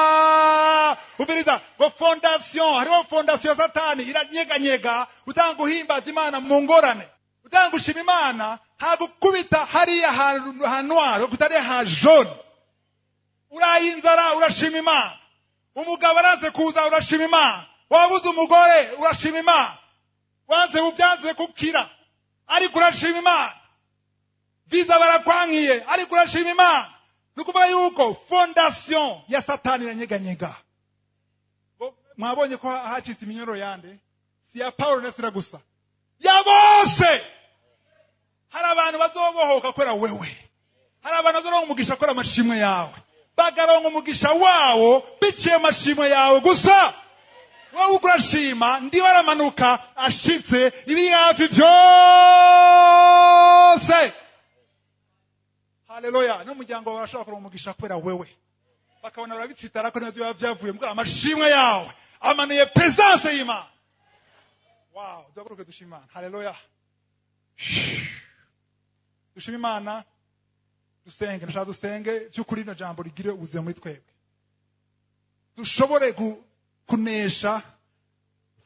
Haleluya. Ubiriza ngo fondation, hariho fondation satani iranyeganyega, utanga uhimbaza Imana mu ngorane, utanga ushima Imana hagukubita hariya ha noir kutari ha jaune. Urayinzara urashima Imana, umugabo araze kuza urashima Imana, wabuze umugore urashima Imana, wanze ubyanze kukira ariko urashima Imana, viza barakwankiye ariko urashima Imana. Nukuvuga yuko fondation ya satani iranyeganyega. Mwabonye ko hacitse iminyoro yande, si ya Paulo nesira gusa, ya bose. Hari abantu bazobohoka kwera wewe, hari abantu bazoronka umugisha kwera amashimwe yawe, bagaronka umugisha wawo biciye amashimwe yawe gusa. Wowe urashima ndi waramanuka ashitse ibi hafi byose. Haleluya. N'umuryango barashaka kuronka umugisha kwera wewe, bakabona barabitsitara ko nabyo byavuye mbwa amashimwe yawe amanuye presence y'Imana. Wow, duhaguruke dushima Imana. Haleluya. Dushima Imana, dusenge, ndashaka dusenge cy'ukuri no jambo rigire ubuzima muri twebwe, dushobore kunesha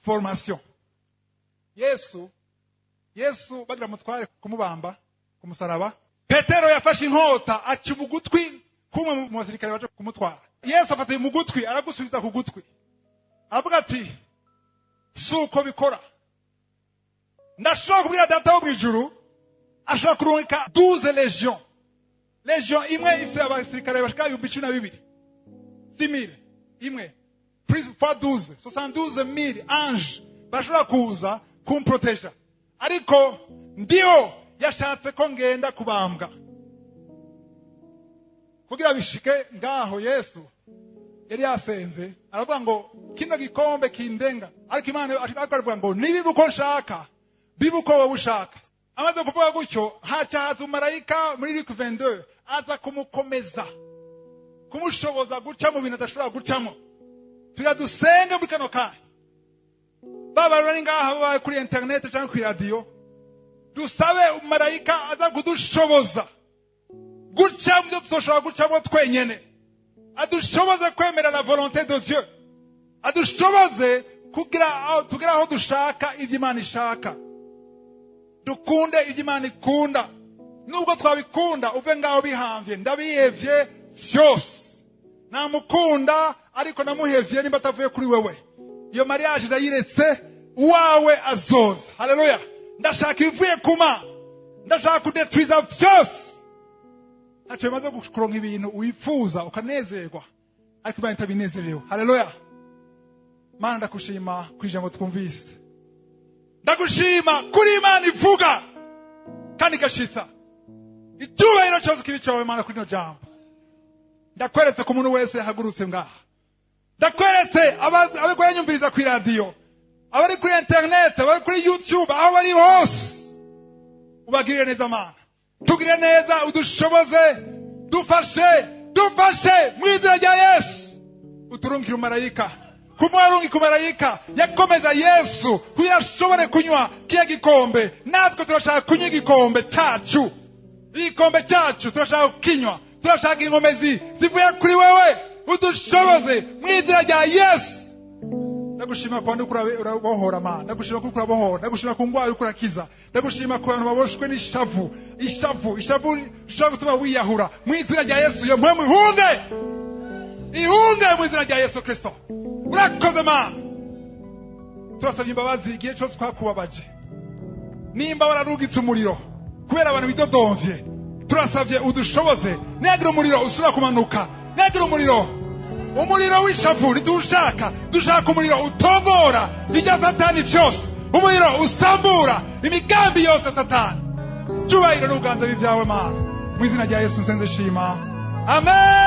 formation. Yesu bagira mutware kumubamba kumusaraba, Petero yafashe inkota aca mu gutwi kumwe mu basirikare baje kumutwara. Yesu afata mu gutwi aragusubiza ku gutwi, aravuga ati suko bikora. Ndashaka kubwira data wo mwijuru ashaka kurungika 12 legion. Legion imwe ifite abasirikare bashika 12,000. 6,000 imwe plus fois 12 72,000 ange bashobora kuza kumproteja. Ariko ndio yashatse ko ngenda kubambwa kugira bishike ngaho. Yesu yari yasenze aravuga ngo kino gikombe kindenga, ariko Imana akavuga ngo nibibuko nshaka bibuko wowe ushaka. Amaze kuvuga gutyo haza umarayika muri Luc 22 aza kumukomeza, kumushoboza guca mu bintu adashobora gucamo. Tuya dusenge muri kano kanya, baba bari ngaha baba kuri internet cyangwa kuri radio, dusabe umarayika aza kudushoboza guca mu byo tutoshobora gucamo twenyene, adushoboze kwemera la volonté de Dieu, adushoboze kugira aho dushaka ibyo Imana ishaka, dukunde ibyo Imana ikunda. Nubwo twabikunda uve ngaho bihambye, ndabihevye vyose, namukunda ariko namuhevye nimba atavuye kuri wewe. Iyo mariage ndayiretse, uwawe azoza. Haleluya. Ndashaka ivuye kuma, ndashaka kudetwiza vyose. Ntacyo bimaze kuronka ibintu wifuza ukanezerwa ariko Imana itabinezerewe. Haleluya. Mana ndakushima ku ijambo twumvise, ndagushima kuri Imana ivuga kandi igashitsa. Icyubahiro cyose kibi cyawe Mana kuri no jambo. Ndakweretse ku muntu wese yahagurutse ngaha, ndakweretse abanyumviriza kuri radio, abari kuri internet, abari kuri YouTube, aho bari hose, ubagirire neza Mana, tugire neza, udushoboze, dufashe mu izina rya Yesu. Uturungire umarayika, kumwarungi kumarayika yakomeza Yesu kugira ashobore kunywa kiya gikombe. Natwe turashaka kunywa igikombe cyacu, igikombe cyacu turashaka kukinywa, turashaka inkomezi zivuye kuri wewe, udushoboze mu izina rya Yesu. Ndagushima kwa ndi kurabohora Mana, ndagushima ko kurabohora, ndagushima ku ngwara ukurakiza, ndagushima ku bantu baboshwe n'ishavu ushaka gutuma wiyahura. Mu izina rya Yesu yo mpamwe ihunge mu izina rya Yesu Kristo. Urakoze Mana, turasabye imbabazi igihe cyose twakubabaje, nimba wararugitse umuriro kubera abantu bidodomvye, turasabye udushoboze. Negera umuriro usura kumanuka, negera umuriro w'ishavu ridushaka, dushaka umuriro utongora irya satani byose, umuriro usambura imigambi yose satani. Cyubahiro n'uganza b'ibyawe Mana, mu izina rya Yesu nsenze shima, amen.